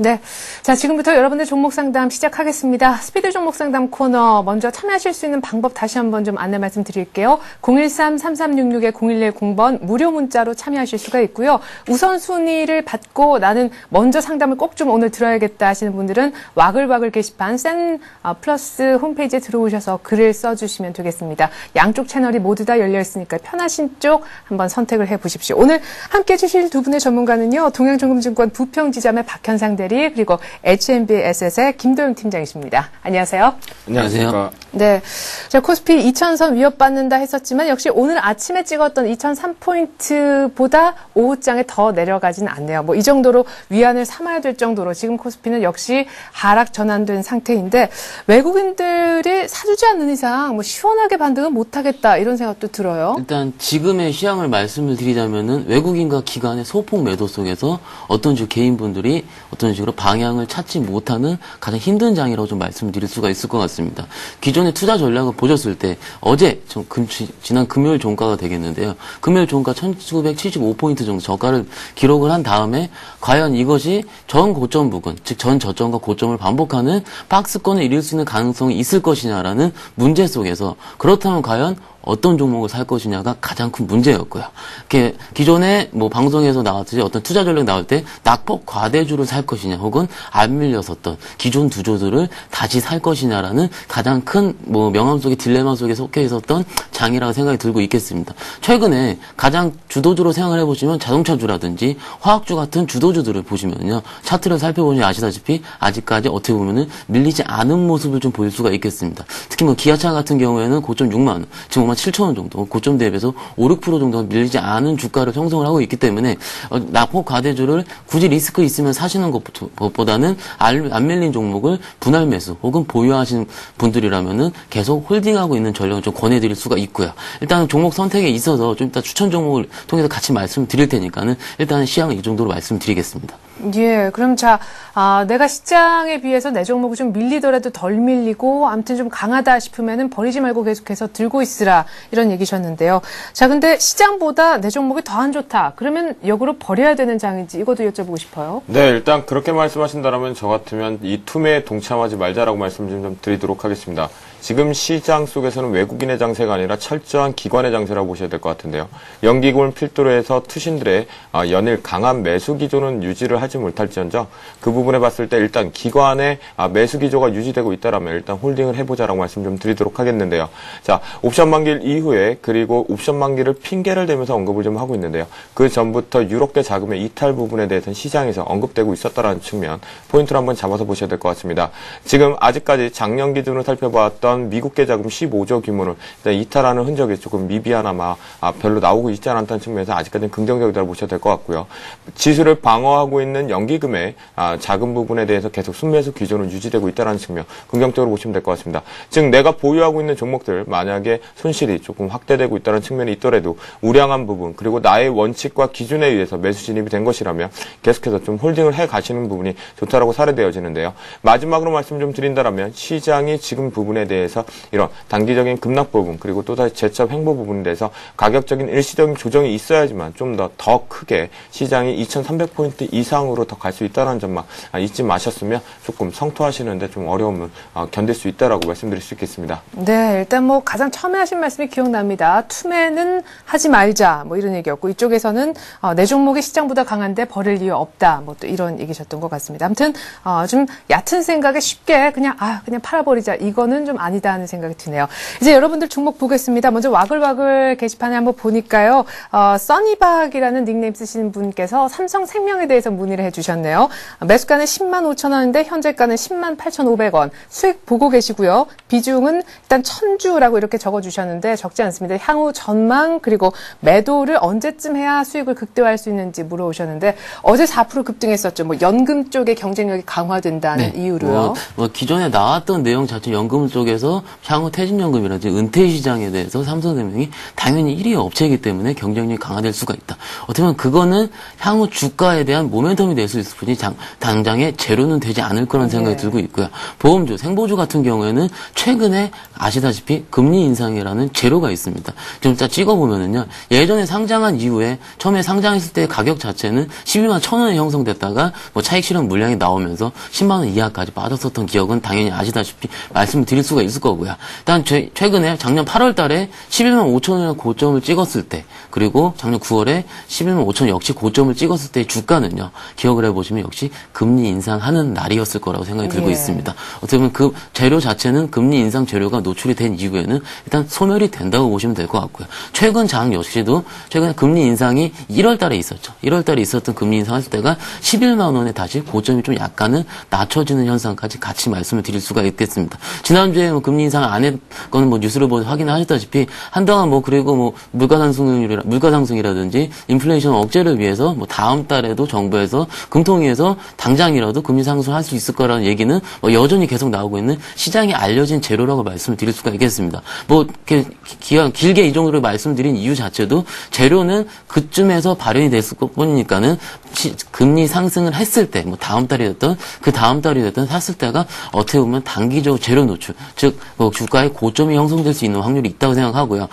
네. 자, 지금부터 여러분들 종목 상담 시작하겠습니다. 스피드 종목 상담 코너 먼저 참여하실 수 있는 방법 다시 한번 좀 안내 말씀드릴게요. 013-3366-0110번 무료 문자로 참여하실 수가 있고요. 우선순위를 받고 나는 먼저 상담을 꼭 좀 오늘 들어야겠다 하시는 분들은 와글와글 게시판 센 플러스 홈페이지에 들어오셔서 글을 써주시면 되겠습니다. 양쪽 채널이 모두 다 열려 있으니까 편하신 쪽 한번 선택을 해보십시오. 오늘 함께해 주실 두 분의 전문가는요. 동양정금증권 부평지점의 박현상 대리 그리고 HNBSS의 김도영 팀장이십니다. 안녕하세요. 안녕하세요. 네. 자, 코스피 2000선 위협받는다 했었지만 역시 오늘 아침에 찍었던 2003포인트보다 오후장에 더 내려가진 않네요. 뭐 이 정도로 위안을 삼아야 될 정도로 지금 코스피는 역시 하락 전환된 상태인데 외국인들이 사주지 않는 이상 뭐 시원하게 반등은 못하겠다 이런 생각도 들어요. 일단 지금의 시황을 말씀을 드리자면은 외국인과 기관의 소폭 매도 속에서 어떤 식으로 개인분들이 어떤 식으로 방향을 찾지 못하는 가장 힘든 장이라고 좀 말씀드릴 수가 있을 것 같습니다. 기존의 투자 전략을 보셨을 때 어제 지난 금요일 종가가 되겠는데요. 금요일 종가 1975포인트 정도 저가를 기록을 한 다음에 과연 이것이 전 고점 부근, 즉 전 저점과 고점을 반복하는 박스권을 이룰 수 있는 가능성이 있을 것이냐라는 문제 속에서 그렇다면 과연 어떤 종목을 살 것이냐가 가장 큰 문제였고요. 기존에 뭐 방송에서 나왔듯이 어떤 투자 전략 나올 때 낙폭 과대주를 살 것이냐 혹은 안 밀렸었던 기존 두조들을 다시 살 것이냐라는 가장 큰 뭐 명암 속의 딜레마 속에 속해 있었던 장이라고 생각이 들고 있겠습니다. 최근에 가장 주도주로 생각을 해보시면 자동차주라든지 화학주 같은 주도주들을 보시면요. 차트를 살펴보시면 아시다시피 아직까지 어떻게 보면은 밀리지 않은 모습을 좀 보일 수가 있겠습니다. 특히 뭐 기아차 같은 경우에는 고점 6만 원, 지금 57,000원 정도, 고점 대비해서 5, 6% 정도 밀리지 않은 주가를 형성을 하고 있기 때문에 낙폭 과대주를 굳이 리스크 있으면 사시는 것보다는 안 밀린 종목을 분할 매수 혹은 보유하시는 분들이라면은 계속 홀딩하고 있는 전략을 좀 권해드릴 수가 있고요. 일단 종목 선택에 있어서 좀 이따 추천 종목을 통해서 같이 말씀드릴 테니까는 일단은 시향은 이 정도로 말씀드리겠습니다. 예, 그럼 내가 시장에 비해서 내 종목이 좀 밀리더라도 덜 밀리고 아무튼 좀 강하다 싶으면은 버리지 말고 계속해서 들고 있으라 이런 얘기셨는데요. 자, 근데 시장보다 내 종목이 더 안 좋다. 그러면 역으로 버려야 되는 장인지 이것도 여쭤보고 싶어요. 네, 일단 그렇게 말씀하신다면 저 같으면 이 투매에 동참하지 말자라고 말씀 좀 드리도록 하겠습니다. 지금 시장 속에서는 외국인의 장세가 아니라 철저한 기관의 장세라고 보셔야 될 것 같은데요. 연기금을 필두로 해서 투신들의 연일 강한 매수 기조는 유지를 하지 하지 못할지언정 그 부분에 봤을 때 일단 기관의 매수 기조가 유지되고 있다라면 일단 홀딩을 해보자라고 말씀 좀 드리도록 하겠는데요. 자, 옵션 만기일 이후에 그리고 옵션 만기를 핑계를 대면서 언급을 좀 하고 있는데요. 그 전부터 유럽계 자금의 이탈 부분에 대해서는 시장에서 언급되고 있었다라는 측면 포인트를 한번 잡아서 보셔야 될 것 같습니다. 지금 아직까지 작년 기준으로 살펴봤던 미국계 자금 15조 규모를 일단 이탈하는 흔적이 조금 미비하나마 별로 나오고 있지 않았다는 측면에서 아직까지는 긍정적이라고 보셔야 될 것 같고요. 지수를 방어하고 있는 연기금의 자금 부분에 대해서 계속 순매수 기조는 유지되고 있다는 측면 긍정적으로 보시면 될 것 같습니다. 즉 내가 보유하고 있는 종목들 만약에 손실이 조금 확대되고 있다는 측면이 있더라도 우량한 부분 그리고 나의 원칙과 기준에 의해서 매수 진입이 된 것이라면 계속해서 좀 홀딩을 해 가시는 부분이 좋다라고 사례되어지는데요. 마지막으로 말씀 좀 드린다면 시장이 지금 부분에 대해서 이런 단기적인 급락 부분 그리고 또다시 재차 횡보 부분에 대해서 가격적인 일시적인 조정이 있어야지만 좀 더 크게 시장이 2300포인트 이상으로 더 갈 수 있다는 점만 잊지 마셨으면 조금 성토하시는데 좀 어려움을 견딜 수 있다라고 말씀드릴 수 있겠습니다. 네, 일단 뭐 가장 처음에 하신 말씀이 기억납니다. 투매는 하지 말자 뭐 이런 얘기였고 이쪽에서는 내 종목이 시장보다 강한데 버릴 이유 없다 뭐 또 이런 얘기셨던 것 같습니다. 아무튼 좀 얕은 생각에 쉽게 그냥 팔아버리자 이거는 좀 아니다 하는 생각이 드네요. 이제 여러분들 종목 보겠습니다. 먼저 와글와글 게시판에 한번 보니까요. 써니박이라는 닉네임 쓰시는 분께서 삼성생명에 대해서 문의를 해주셨네요. 매수가는 10만 5천 원인데 현재가는 10만 8,500원. 수익 보고 계시고요. 비중은 일단 1000주라고 이렇게 적어주셨는데 적지 않습니다. 향후 전망 그리고 매도를 언제쯤 해야 수익을 극대화할 수 있는지 물어오셨는데 어제 4% 급등했었죠. 뭐 연금 쪽의 경쟁력이 강화된다는 이유로요. 기존에 나왔던 내용 자체 연금 쪽에서 향후 퇴직연금이라든지 은퇴 시장에 대해서 삼성생명이 당연히 1위 업체이기 때문에 경쟁력이 강화될 수가 있다. 어떻게 보면 그거는 향후 주가에 대한 모멘텀이 될 수 있을 뿐이 당장에 제로는 되지 않을 거라는 생각이 들고 있고요. 보험주, 생보주 같은 경우에는 최근에 아시다시피 금리 인상이라는 제로가 있습니다. 좀 일단 찍어보면은요. 예전에 상장한 이후에 처음에 상장했을 때 가격 자체는 12만 1,000원에 형성됐다가 뭐 차익 실현 물량이 나오면서 10만 원 이하까지 빠졌었던 기억은 당연히 아시다시피 말씀을 드릴 수가 있을 거고요. 일단 최근에 작년 8월 달에 11만 5천원의 고점을 찍었을 때 그리고 작년 9월에 11만 5천 역시 고점을 찍었을 때의 주가는요. 기억을 해보시면 역시 금리 인상하는 날이었을 거라고 생각이 들고 있습니다. 어떻게 보면 그 재료 자체는 금리 인상 재료가 노출이 된 이후에는 일단 소멸이 된다고 보시면 될 것 같고요. 최근 장 역시도 최근에 금리 인상이 1월 달에 있었죠. 1월 달에 있었던 금리 인상했을 때가 11만 원에 다시 고점이 좀 약간은 낮춰지는 현상까지 같이 말씀을 드릴 수가 있겠습니다. 지난주에 뭐 금리 인상 안 했건 뭐 뉴스로 확인하셨다시피 한동안 뭐 그리고 뭐 물가 상승이라든지 인플레이션 억제를 위해서 뭐 다음 달에도 정부에서 금통위에서 당장이라도 금리 상승할 수 있을 거라는 얘기는 뭐 여전히 계속 나오고 있는 시장에 알려진 재료라고 말씀을 드릴 수가 있겠습니다. 뭐 길게 이 정도로 말씀드린 이유 자체도 재료는 그쯤에서 발현이 됐을 뿐이니까는 금리 상승을 했을 때 뭐 다음 달이 됐던 그 다음 달이 됐던 샀을 때가 어떻게 보면 단기적으로 재료 노출 즉 뭐 주가의 고점이 형성될 수 있는 확률이 있다고 생각하고요.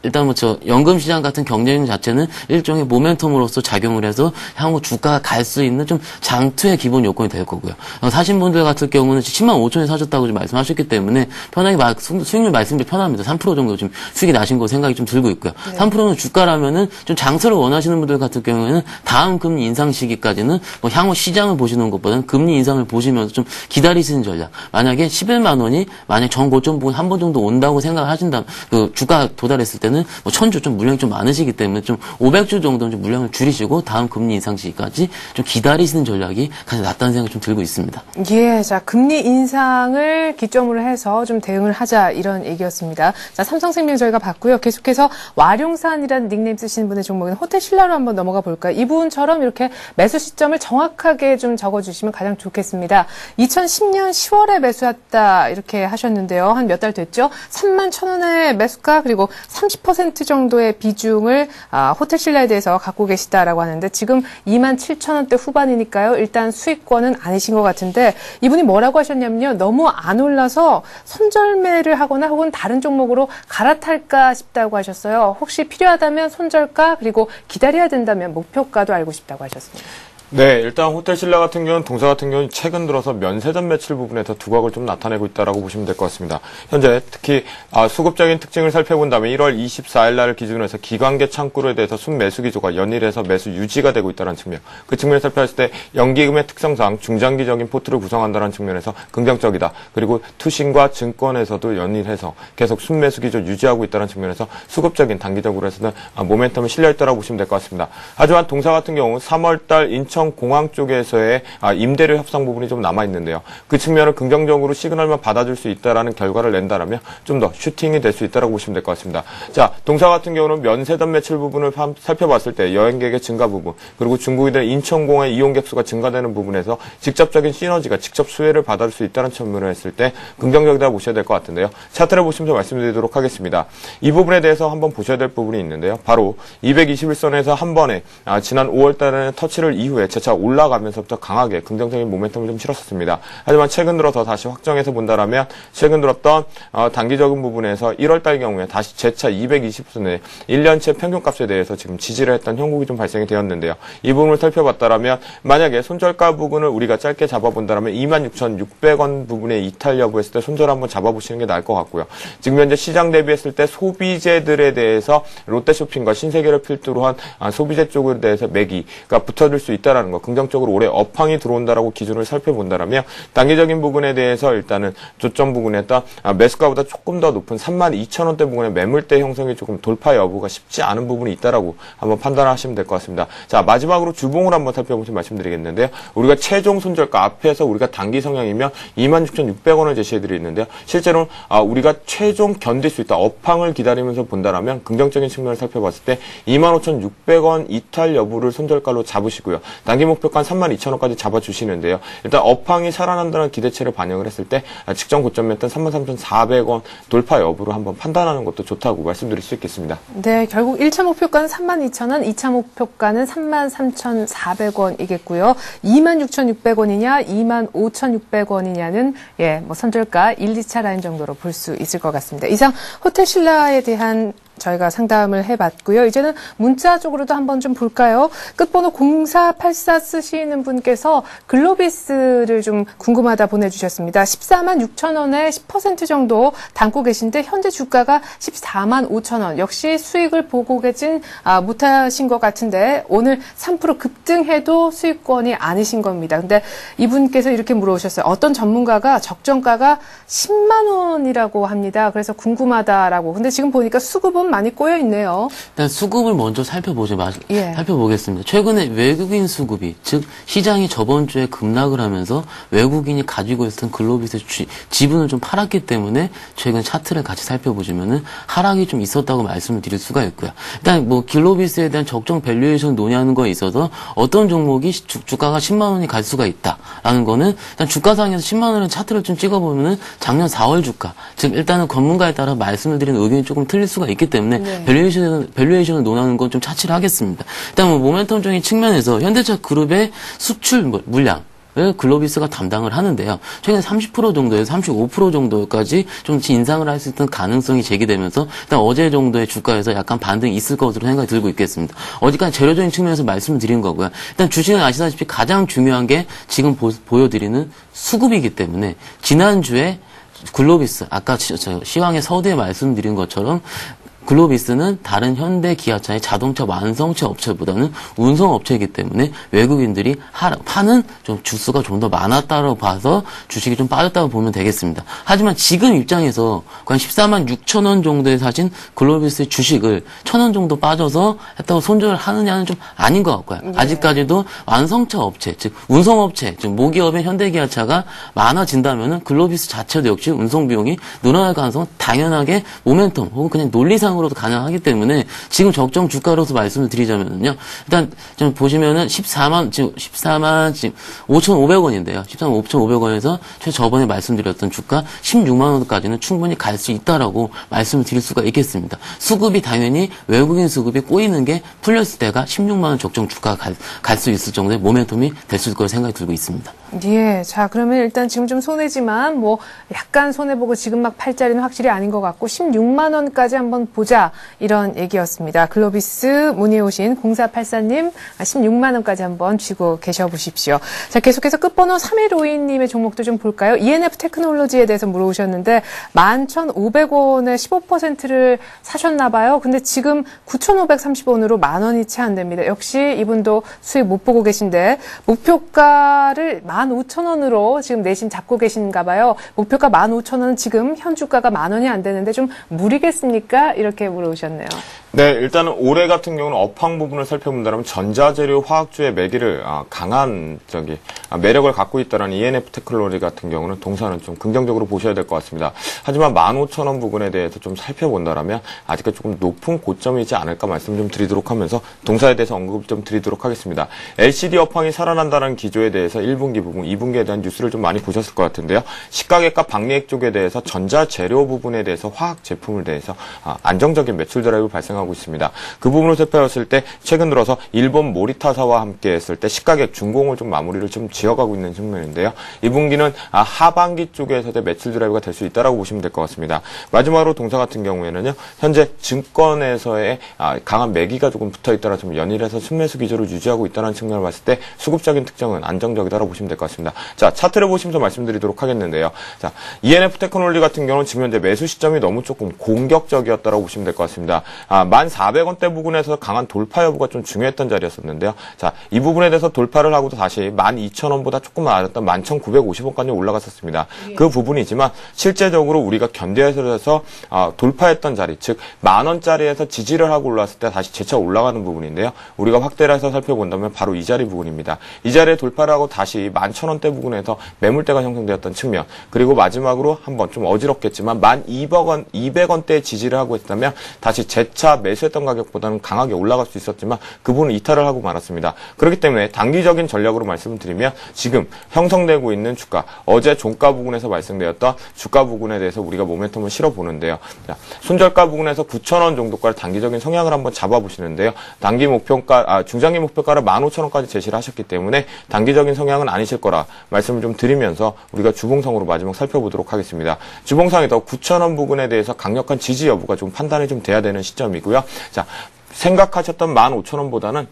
일단 연금 시장 같은 경쟁 자체는 일종의 모멘텀으로서 작용을 해서 향후 주가가 갈 수 있는 좀 장투의 기본 요건이 될 거고요. 사신 분들 같은 경우는 10만 5천에 사셨다고 좀 말씀하셨기 때문에 편하게 수익률 말씀드리 편합니다. 3% 정도 지금 수익이 나신 거 생각이 좀 들고 있고요. 네. 3%는 주가라면은 좀 장투를 원하시는 분들 같은 경우에는 다음 금리 인상 시기까지는 뭐 향후 시장을 보시는 것보다는 금리 인상을 보시면서 좀 기다리시는 전략. 만약에 11만 원이 만약 전 고점 부분 한 번 정도 온다고 생각을 하신다면 그 주가 도달했을 때는 뭐 1000주 좀 물량이 좀 많으시기 때문에 좀 500주 정도는 좀 물량을 줄이시고 다음 금리 인상 시기까지 좀 기다리시는 전략이 가장 낫다는 생각이 좀 들고 있습니다. 예, 자 금리 인상을 기점으로 해서 좀 대응을 하자 이런 얘기였습니다. 자 삼성생명 저희가 봤고요. 계속해서 와룡산이라는 닉네임 쓰시는 분의 종목은 호텔신라로 한번 넘어가 볼까요? 이분처럼 이렇게 매수 시점을 정확하게 좀 적어주시면 가장 좋겠습니다. 2010년 10월에 매수했다 이렇게 하셨는데요. 한 몇 달 됐죠? 3만 1,000원의 매수가 그리고 30% 정도의 비중을 호텔신라에 대해서 갖고 계시다라고 하는데 지금 2만 7,000원대 후반이니까요. 일단 수익권은 아니신 것 같은데 이분이 뭐라고 하셨냐면요. 너무 안 올라서 손절매를 하거나 혹은 다른 종목으로 갈아탈까 싶다고 하셨어요. 혹시 필요하다면 손절가 그리고 기다려야 된다면 목표가도 알고 싶다고 하셨습니다. 네, 일단 호텔 신라 같은 경우는 동사 같은 경우는 최근 들어서 면세점 매출 부분에서 두각을 좀 나타내고 있다라고 보시면 될 것 같습니다. 현재 특히 수급적인 특징을 살펴본다면 1월 24일 날을 기준으로 해서 기관계 창구에 대해서 순매수 기조가 연일해서 매수 유지가 되고 있다는 측면. 그 측면을 살펴봤을 때 연기금의 특성상 중장기적인 포트를 구성한다는 측면에서 긍정적이다. 그리고 투신과 증권에서도 연일해서 계속 순매수 기조 유지하고 있다는 측면에서 수급적인 단기적으로 해서는 모멘텀이 실려 있다고 보시면 될 것 같습니다. 하지만 동사 같은 경우 3월 달 인천공항 쪽에서의 임대료 협상 부분이 좀 남아있는데요. 그 측면을 긍정적으로 시그널만 받아줄 수 있다라는 결과를 낸다라면 좀 더 슈팅이 될 수 있다고 보시면 될 것 같습니다. 자, 동사 같은 경우는 면세점 매출 부분을 살펴봤을 때 여행객의 증가 부분, 그리고 중국인들 인천공항의 이용객 수가 증가되는 부분에서 직접적인 시너지가 직접 수혜를 받을 수 있다는 측면을 했을 때 긍정적이다 보셔야 될 것 같은데요. 차트를 보시면서 말씀드리도록 하겠습니다. 이 부분에 대해서 한번 보셔야 될 부분이 있는데요. 바로 221선에서 한 번에 지난 5월 달에는 터치를 이후에 재차 올라가면서부터 강하게 긍정적인 모멘텀을 좀 실었었습니다. 하지만 최근 들어서 다시 확정해서 본다라면 최근 들었던 단기적인 부분에서 1월 달 경우에 다시 재차 220선의 1년치 평균값에 대해서 지금 지지를 했던 형국이 좀 발생이 되었는데요. 이 부분을 살펴봤다라면 만약에 손절가 부분을 우리가 짧게 잡아본다라면 26,600원 부분의 이탈 여부 했을 때 손절 한번 잡아보시는 게 나을 것 같고요. 지금 현재 시장 대비했을 때 소비재들에 대해서 롯데쇼핑과 신세계를 필두로 한 소비재 쪽에 대해서 매기가 붙어줄 수 있다라는 거, 긍정적으로 올해 업황이 들어온다라고 기준을 살펴본다라면 단기적인 부분에 대해서 일단은 조점 부분에 했던 매수가보다 조금 더 높은 32,000원대 부분의 매물대 형성이 조금 돌파 여부가 쉽지 않은 부분이 있다라고 한번 판단하시면 될 것 같습니다. 자, 마지막으로 주봉을 한번 살펴보시면 말씀드리겠는데요. 우리가 최종 손절가 앞에서 우리가 단기 성향이면 26,600원을 제시해드리는데요. 실제로는 우리가 최종 견딜 수 있다, 업황을 기다리면서 본다라면 긍정적인 측면을 살펴봤을 때 25,600원 이탈 여부를 손절가로 잡으시고요. 단기 목표가 32,000원까지 잡아주시는데요. 일단 업황이 살아난다는 기대치를 반영을 했을 때 직전 고점이었던 33,400원 돌파 여부로 한번 판단하는 것도 좋다고 말씀드릴 수 있겠습니다. 네, 결국 1차 목표가는 32,000원, 2차 목표가는 33,400원이겠고요. 26,600원이냐, 25,600원이냐는 선절가 1, 2차 라인 정도로 볼 수 있을 것 같습니다. 이상 호텔 신라에 대한 저희가 상담을 해봤고요. 이제는 문자 쪽으로도 한번 좀 볼까요? 끝번호 0484 쓰시는 분께서 글로비스를 좀 궁금하다 보내주셨습니다. 14만 6천 원에 10% 정도 담고 계신데 현재 주가가 14만 5천 원. 역시 수익을 보고 계신 못하신 것 같은데 오늘 3% 급등해도 수익권이 아니신 겁니다. 근데 이분께서 이렇게 물어보셨어요. 어떤 전문가가 적정가가 10만 원이라고 합니다. 그래서 궁금하다라고. 근데 지금 보니까 수급은 많이 꼬여 있네요. 일단 수급을 먼저 살펴보겠습니다. 최근에 외국인 수급이, 즉 시장이 저번 주에 급락을 하면서 외국인이 가지고 있었던 글로비스의 지분을 좀 팔았기 때문에 최근 차트를 같이 살펴보시면은 하락이 좀 있었다고 말씀을 드릴 수가 있고요. 일단 글로비스에 대한 적정 밸류에이션 논의하는 거에 있어서 어떤 종목이 주가가 10만 원이 갈 수가 있다라는 거는 일단 주가상에서 10만 원의 차트를 좀 찍어보면은 작년 4월 주가, 즉 일단은 전문가에 따라 말씀을 드리는 의견이 조금 틀릴 수가 있기 때문에 밸류에이션을 논하는 건 좀 차치를 하겠습니다. 일단 모멘텀적인 측면에서 현대차 그룹의 수출 물량 글로비스가 담당을 하는데요. 최근에 30% 정도에서 35% 정도까지 좀 인상을 할 수 있는 가능성이 제기되면서 일단 어제 정도의 주가에서 약간 반등이 있을 것으로 생각이 들고 있겠습니다. 어디까지 재료적인 측면에서 말씀을 드린 거고요. 일단 주식은 아시다시피 가장 중요한 게 지금 보여드리는 수급이기 때문에 지난주에 글로비스, 아까 시황의 서두에 말씀드린 것처럼 글로비스는 다른 현대 기아차의 자동차 완성체 업체보다는 운송 업체이기 때문에 외국인들이 파는 좀 주수가 좀 더 많았다고 봐서 주식이 좀 빠졌다고 보면 되겠습니다. 하지만 지금 입장에서 과연 14만 6천 원 정도에 사신 글로비스의 주식을 1,000원 정도 빠져서 했다고 손절을 하느냐는 좀 아닌 것 같고요. 아직까지도 완성차 업체, 즉 운송업체, 즉 모기업의 현대 기아차가 많아진다면은 글로비스 자체도 역시 운송 비용이 늘어날 가능성은 당연하게 모멘텀 혹은 그냥 논리상 으로도 가능하기 때문에 지금 적정 주가로서 말씀을 드리자면요. 일단 좀 보시면은 14만 지금 5,500원인데요. 14만 5,500원에서 저번에 말씀드렸던 주가 16만 원까지는 충분히 갈 수 있다라고 말씀을 드릴 수가 있겠습니다. 수급이 당연히 외국인 수급이 꼬이는 게 풀렸을 때가 16만 원 적정 주가가 갈 수 있을 정도의 모멘텀이 될 수 있을 거라 생각이 들고 있습니다. 예, 자, 그러면 일단 지금 좀 손해지만, 뭐, 약간 손해보고 지금 막 팔자리는 확실히 아닌 것 같고, 16만 원까지 한번 보자. 이런 얘기였습니다. 글로비스 문의해 오신 0484님, 16만 원까지 한번 쥐고 계셔보십시오. 자, 계속해서 끝번호 3152님의 종목도 좀 볼까요? ENF 테크놀로지에 대해서 물어보셨는데, 11,500원에 15%를 사셨나봐요. 근데 지금 9,530원으로 만 원이 채 안 됩니다. 역시 이분도 수익 못 보고 계신데, 목표가를 15,000원으로 지금 내심 잡고 계신가 봐요. 목표가 15,000원은 지금 현 주가가 만 원이 안 되는데 좀 무리겠습니까? 이렇게 물어보셨네요. 네, 일단은 올해 같은 경우는 업황 부분을 살펴본다면 전자재료 화학주의 매기를 강한 매력을 갖고 있다는 ENF 테크놀로지 같은 경우는 동사는 좀 긍정적으로 보셔야 될 것 같습니다. 하지만 15,000원 부분에 대해서 좀 살펴본다면 아직까지 조금 높은 고점이지 않을까 말씀 좀 드리도록 하면서 동사에 대해서 언급 좀 드리도록 하겠습니다. LCD 업황이 살아난다는 기조에 대해서 1분기 부분, 2분기에 대한 뉴스를 좀 많이 보셨을 것 같은데요. 시가계가 박리액 쪽에 대해서 전자재료 부분에 대해서 화학 제품을 대해서 안정적인 매출 드라이브 발생하고 있습니다. 그 부분을 살펴봤을 때 최근 들어서 일본 모리타사와 함께 했을 때 시가격 준공을 좀 마무리를 좀 지어가고 있는 측면인데요. 이 분기는 하반기 쪽에서의 매출 드라이브가 될 수 있다라고 보시면 될 것 같습니다. 마지막으로 동사 같은 경우에는요. 현재 증권에서의 강한 매기가 조금 붙어있다라 좀 연일해서 순매수 기조를 유지하고 있다는 측면을 봤을 때 수급적인 특징은 안정적이다라고 보시면 될 것 같습니다. 자, 차트를 보시면서 말씀드리도록 하겠는데요. 자, ENF 테크놀로지 같은 경우는 지금 현재 매수 시점이 너무 조금 공격적이었다라고 보시면 될 것 같습니다. 1,400원대 부분에서 강한 돌파 여부가 좀 중요했던 자리였었는데요. 자, 이 부분에 대해서 돌파를 하고도 다시 12,000원보다 조금 낮았던 11,950원까지 올라갔었습니다. 그 부분이지만 실제적으로 우리가 견뎌서 돌파했던 자리, 즉 10,000원짜리에서 지지를 하고 올라왔을 때 다시 재차 올라가는 부분인데요. 우리가 확대를 해서 살펴본다면 바로 이 자리 부분입니다. 이 자리에 돌파를 하고 다시 11,000원대 부분에서 매물대가 형성되었던 측면, 그리고 마지막으로 한번 좀 어지럽겠지만 1200원대에 지지를 하고 있다면 다시 재차 매수했던 가격보다는 강하게 올라갈 수 있었지만 그 부분은 이탈을 하고 말았습니다. 그렇기 때문에 단기적인 전략으로 말씀을 드리면 지금 형성되고 있는 주가, 어제 종가 부분에서 발생되었던 주가 부분에 대해서 우리가 모멘텀을 실어보는데요. 자, 손절가 부분에서 9,000원 정도까지 단기적인 성향을 한번 잡아보시는데요. 단기 목표가, 중장기 목표가를 15,000원까지 제시를 하셨기 때문에 단기적인 성향은 아니실 거라 말씀을 좀 드리면서 우리가 주봉상으로 마지막 살펴보도록 하겠습니다. 주봉상에서 9,000원 부분에 대해서 강력한 지지 여부가 좀 판단이 좀 돼야 되는 시점이고요. 자, 생각하셨던 15,000원보다는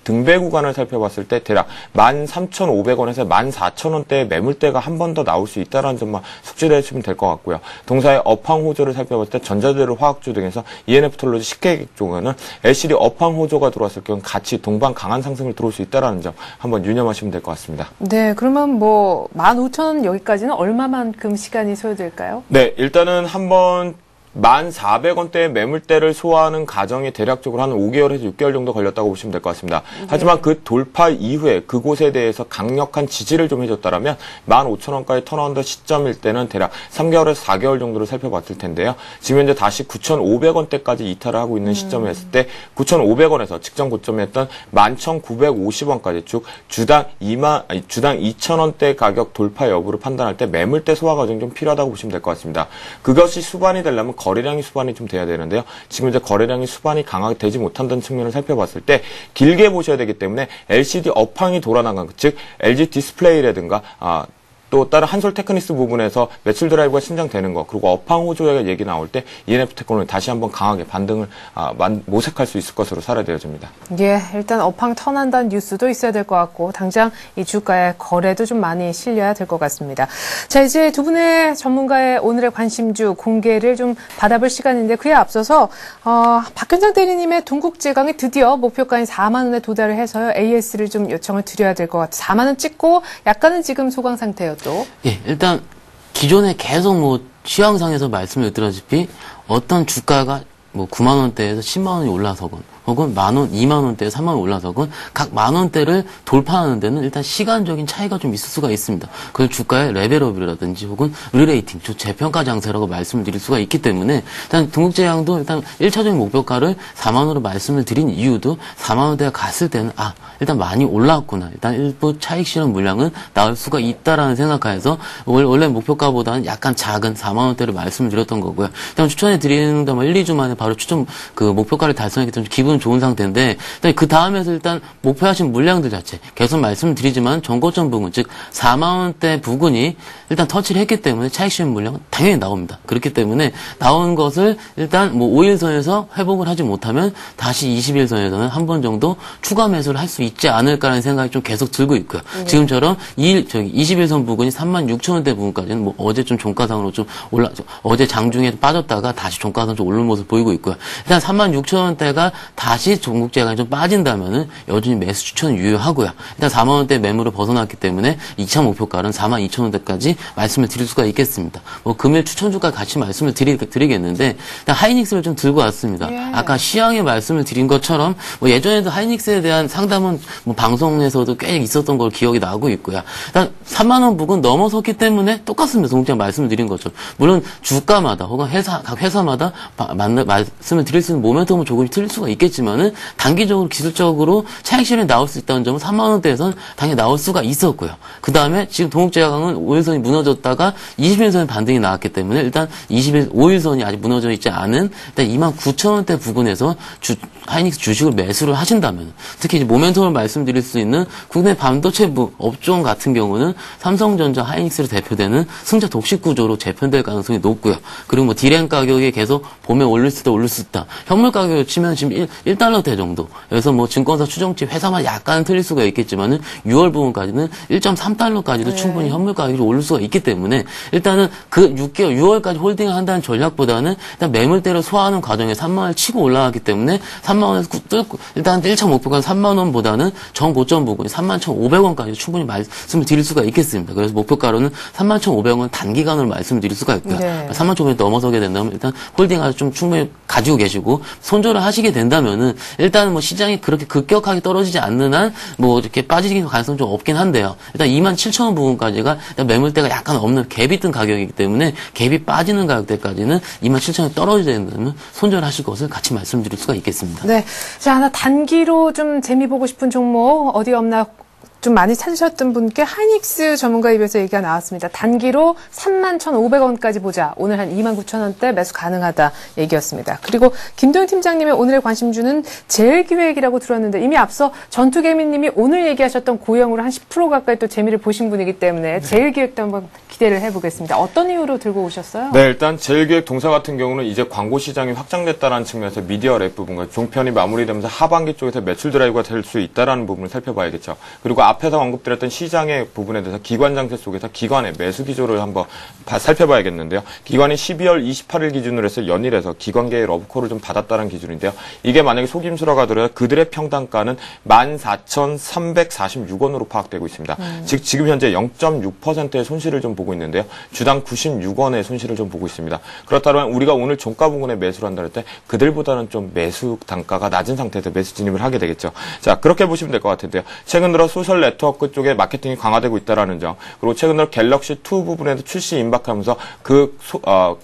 등배 구간을 살펴봤을 때 대략 13,500원에서 14,000원대의 매물대가 한 번 더 나올 수 있다는 점만 숙지를 해주시면 될 것 같고요. 동사의 업황 호조를 살펴봤을 때 전자재료 화학주 등에서 ENF 테크놀로지 10개 쪽에는 LCD 업황 호조가 들어왔을 경우 같이 동반 강한 상승을 들어올 수 있다는 점 한번 유념하시면 될 것 같습니다. 네, 그러면 뭐 15,000원 여기까지는 얼마만큼 시간이 소요될까요? 네, 일단은 한번 1,400원대의 매물대를 소화하는 과정이 대략적으로 한 5개월에서 6개월 정도 걸렸다고 보시면 될 것 같습니다. 하지만 그 돌파 이후에 그곳에 대해서 강력한 지지를 좀 해줬다라면 15,000원까지 턴어운더 시점일 때는 대략 3개월에서 4개월 정도를 살펴봤을 텐데요. 지금 현재 다시 9,500원대까지 이탈을 하고 있는 시점에 했을 때 9,500원에서 직전 고점이었던 11,950원까지 쭉 주당 2,000원대 가격 돌파 여부를 판단할 때 매물대 소화 과정이 좀 필요하다고 보시면 될 것 같습니다. 그것이 수반이 되려면 거래량이 수반이 좀 돼야 되는데요. 지금 이제 거래량이 수반이 강하게 되지 못한다는 측면을 살펴봤을 때 길게 보셔야 되기 때문에 LCD 업황이 돌아나간, 즉 LG 디스플레이라든가 또 다른 한솔 테크닉스 부분에서 매출 드라이브가 신장되는 거, 그리고 업황 호조의 얘기 나올 때 ENF 테크놀로지 다시 한번 강하게 반등을 모색할 수 있을 것으로 사례되어집니다. 예, 일단 업황 턴한다는 뉴스도 있어야 될 것 같고 당장 이 주가의 거래도 좀 많이 실려야 될 것 같습니다. 자, 이제 두 분의 전문가의 오늘의 관심주 공개를 좀 받아볼 시간인데 그에 앞서서 박현장 대리님의 동국제강이 드디어 목표가인 4만 원에 도달을 해서요. AS를 좀 요청을 드려야 될 것 같아요. 4만 원 찍고 약간은 지금 소강 상태예요. 또. 예, 일단 기존에 계속 시황상에서 말씀을 드렸다시피 어떤 주가가 9만 원대에서 10만 원이 올라서건 혹은 만 원, 2만 원대, 3만 원 올라서건 각 만 원대를 돌파하는 데는 일단 시간적인 차이가 좀 있을 수가 있습니다. 그걸 주가의 레벨업이라든지 혹은 리레이팅, 재평가 장세라고 말씀을 드릴 수가 있기 때문에 일단 동국제약도 일단 1차적인 목표가를 4만 원으로 말씀을 드린 이유도 4만 원대가 갔을 때는 일단 많이 올라왔구나. 일단 일부 차익 실현 물량은 나올 수가 있다라는 생각하에서 원래 목표가보다는 약간 작은 4만 원대를 말씀을 드렸던 거고요. 일단 추천해 드리는 데 1, 2주 만에 바로 추천 목표가를 달성했기 때문에 기분은 좋은 상태인데 그 다음에서 일단 목표하신 물량들 자체 계속 말씀드리지만 전고점 부근 즉 4만 원대 부근이 일단 터치를 했기 때문에 차익 실현 물량은 당연히 나옵니다. 그렇기 때문에 나온 것을 일단 5일선에서 회복을 하지 못하면 다시 20일선에서는 한 번 정도 추가 매수를 할 수 있지 않을까라는 생각이 좀 계속 들고 있고요. 지금처럼 20일선 부근이 36,000원대 부근까지는 어제 좀 종가상으로 좀 어제 장중에 빠졌다가 다시 종가상 좀 오르는 모습을 보이고 있고요. 일단 36,000원대가 다시 종국제가 좀 빠진다면은 여전히 매수 추천 유효하고요. 일단 4만 원대 매물을 벗어났기 때문에 2차 목표가는 42,000원대까지 말씀을 드릴 수가 있겠습니다. 금일 추천주가 같이 말씀을 드리겠는데 일단 하이닉스를 좀 들고 왔습니다. 예. 아까 시향에 말씀을 드린 것처럼 예전에도 하이닉스에 대한 상담은 방송에서도 꽤 있었던 걸 기억이 나고 있고요. 일단 3만 원 부근 넘어섰기 때문에 똑같습니다. 동장 말씀을 드린 것처럼 물론 주가마다 혹은 각 회사마다 말씀을 드릴 수 있는 모멘텀은 조금 틀릴 수가 있겠지만은 단기적으로 기술적으로 차익 실현이 나올 수 있다는 점은 3만 원대에서는 당연히 나올 수가 있었고요. 그 다음에 지금 동국제약은 5일선이 무너졌다가 20일선에 반등이 나왔기 때문에 일단 5일선이 아직 무너져 있지 않은 일단 29,000원대 부근에서 하이닉스 주식을 매수를 하신다면 특히 이제 모멘텀을 말씀드릴 수 있는 국내 반도체 업종 같은 경우는 삼성전자, 하이닉스로 대표되는 승자 독식 구조로 재편될 가능성이 높고요. 그리고 디램 가격이 계속 봄에 올릴 수 있다. 현물 가격을 치면 지금 1달러대 정도. 그래서 증권사 추정치 회사마다 약간 틀릴 수가 있겠지만은 6월 부분까지는 1.3달러까지도 충분히 현물 가격이 오를 수가 있기 때문에 일단은 그 6개월, 6월까지 홀딩을 한다는 전략보다는 일단 매물대로 소화하는 과정에 3만 원을 치고 올라가기 때문에 3만 원에서 뚫고 일단 1차 목표가 3만 원보다는 전 고점 부분이 31,500원까지 충분히 말씀을 드릴 수가 있겠습니다. 그래서 목표가로는 31,500원 단기간으로 말씀을 드릴 수가 있고요. 네. 31,500원 넘어서게 된다면 일단 홀딩을 좀 충분히 가지고 계시고 손절을 하시게 된다면은 일단은 시장이 그렇게 급격하게 떨어지지 않는 한 이렇게 빠지는 가능성이 좀 없긴 한데요. 일단 27,000원 부분까지가 일단 매물대가 약간 없는 갭이 뜬 가격이기 때문에 갭이 빠지는 가격대까지는 27,000원이 떨어지게 된다면 손절하실 것을 같이 말씀드릴 수가 있겠습니다. 네. 자, 하나 단기로 좀 재미 보고 싶은 종목 어디 없나 좀 많이 찾으셨던 분께 하이닉스 전문가 입에서 얘기가 나왔습니다. 단기로 31,500원까지 보자. 오늘 한 29,000원대 매수 가능하다 얘기였습니다. 그리고 김도영 팀장님의 오늘의 관심주는 제일기획이라고 들었는데 이미 앞서 전투개미님이 오늘 얘기하셨던 고영으로 한 10% 가까이 또 재미를 보신 분이기 때문에 제일기획도 한번 기대를 해보겠습니다. 어떤 이유로 들고 오셨어요? 네, 일단 제일기획 동사 같은 경우는 이제 광고 시장이 확장됐다는 측면에서 미디어 랩 부분과 종편이 마무리되면서 하반기 쪽에서 매출 드라이브가 될 수 있다는 부분을 살펴봐야겠죠. 그리고 앞에서 언급드렸던 시장의 부분에 대해서 기관 장세 속에서 기관의 매수 기조를 한번 살펴봐야겠는데요. 기관이 12월 28일 기준으로 해서 연일에서 기관계의 러브콜을 좀 받았다는 기준인데요. 이게 만약에 속임수라고 하더라도 그들의 평단가는 14,346원으로 파악되고 있습니다. 즉 지금 현재 0.6%의 손실을 좀 보고 있는데요. 주당 96원의 손실을 좀 보고 있습니다. 그렇다면 우리가 오늘 종가 부분에 매수를 한다 할 때 그들보다는 좀 매수 단가가 낮은 상태에서 매수 진입을 하게 되겠죠. 자, 그렇게 보시면 될 것 같은데요. 최근 들어 소셜 네트워크 쪽에 마케팅이 강화되고 있다는 점, 그리고 최근 들어 갤럭시 2 부분에도 출시 임박하면서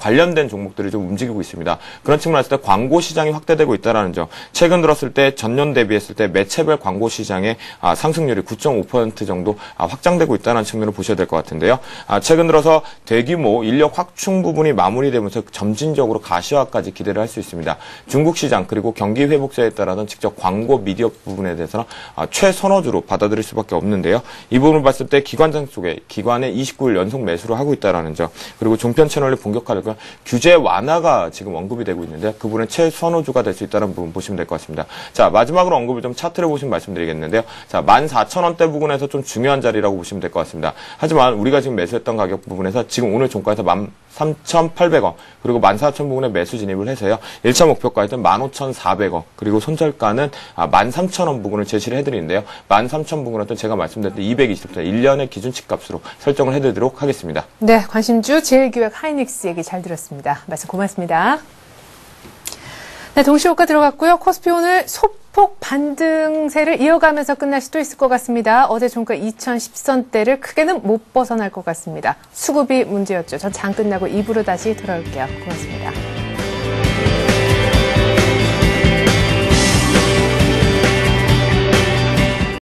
관련된 종목들이 좀 움직이고 있습니다. 그런 측면에서 때 광고 시장이 확대되고 있다는 점, 최근 들었을 때 전년 대비했을 때 매체별 광고 시장의 상승률이 9.5% 정도 확장되고 있다는 측면을 보셔야 될 것 같은데요. 최근 들어서 대규모 인력 확충 부분이 마무리되면서 점진적으로 가시화까지 기대를 할 수 있습니다. 중국 시장 그리고 경기 회복세에 따라서 직접 광고 미디어 부분에 대해서는 최선호주로 받아들일 수밖에 없는데요. 이 부분을 봤을 때 기관장 쪽에 기관의 29일 연속 매수를 하고 있다는 점, 그리고 종편 채널의 본격화가 규제 완화가 지금 언급이 되고 있는데 그 부분은 최선호주가 될 수 있다는 부분 보시면 될 것 같습니다. 자, 마지막으로 언급을 좀 차트를 보시면 말씀드리겠는데요. 자, 14,000원대 부분에서 좀 중요한 자리라고 보시면 될 것 같습니다. 하지만 우리가 지금 매수했던 가격 부분에서 지금 오늘 종가에서 13,800원 그리고 14,000 부분에 매수 진입을 해서요. 1차 목표가였던 15,400원 그리고 손절가는 13,000원 부분을 제시를 해드리는데요. 13,000 부분은 제가 말씀드렸던 220대 1년의 기준치 값으로 설정을 해드리도록 하겠습니다. 네, 관심주 제일기획 하이닉스 얘기 잘 들었습니다. 말씀 고맙습니다. 네, 동시호가 들어갔고요. 코스피 오늘 소폭 반등세를 이어가면서 끝날 수도 있을 것 같습니다. 어제 종가 2010선대를 크게는 못 벗어날 것 같습니다. 수급이 문제였죠. 전 장 끝나고 2부로 다시 돌아올게요. 고맙습니다.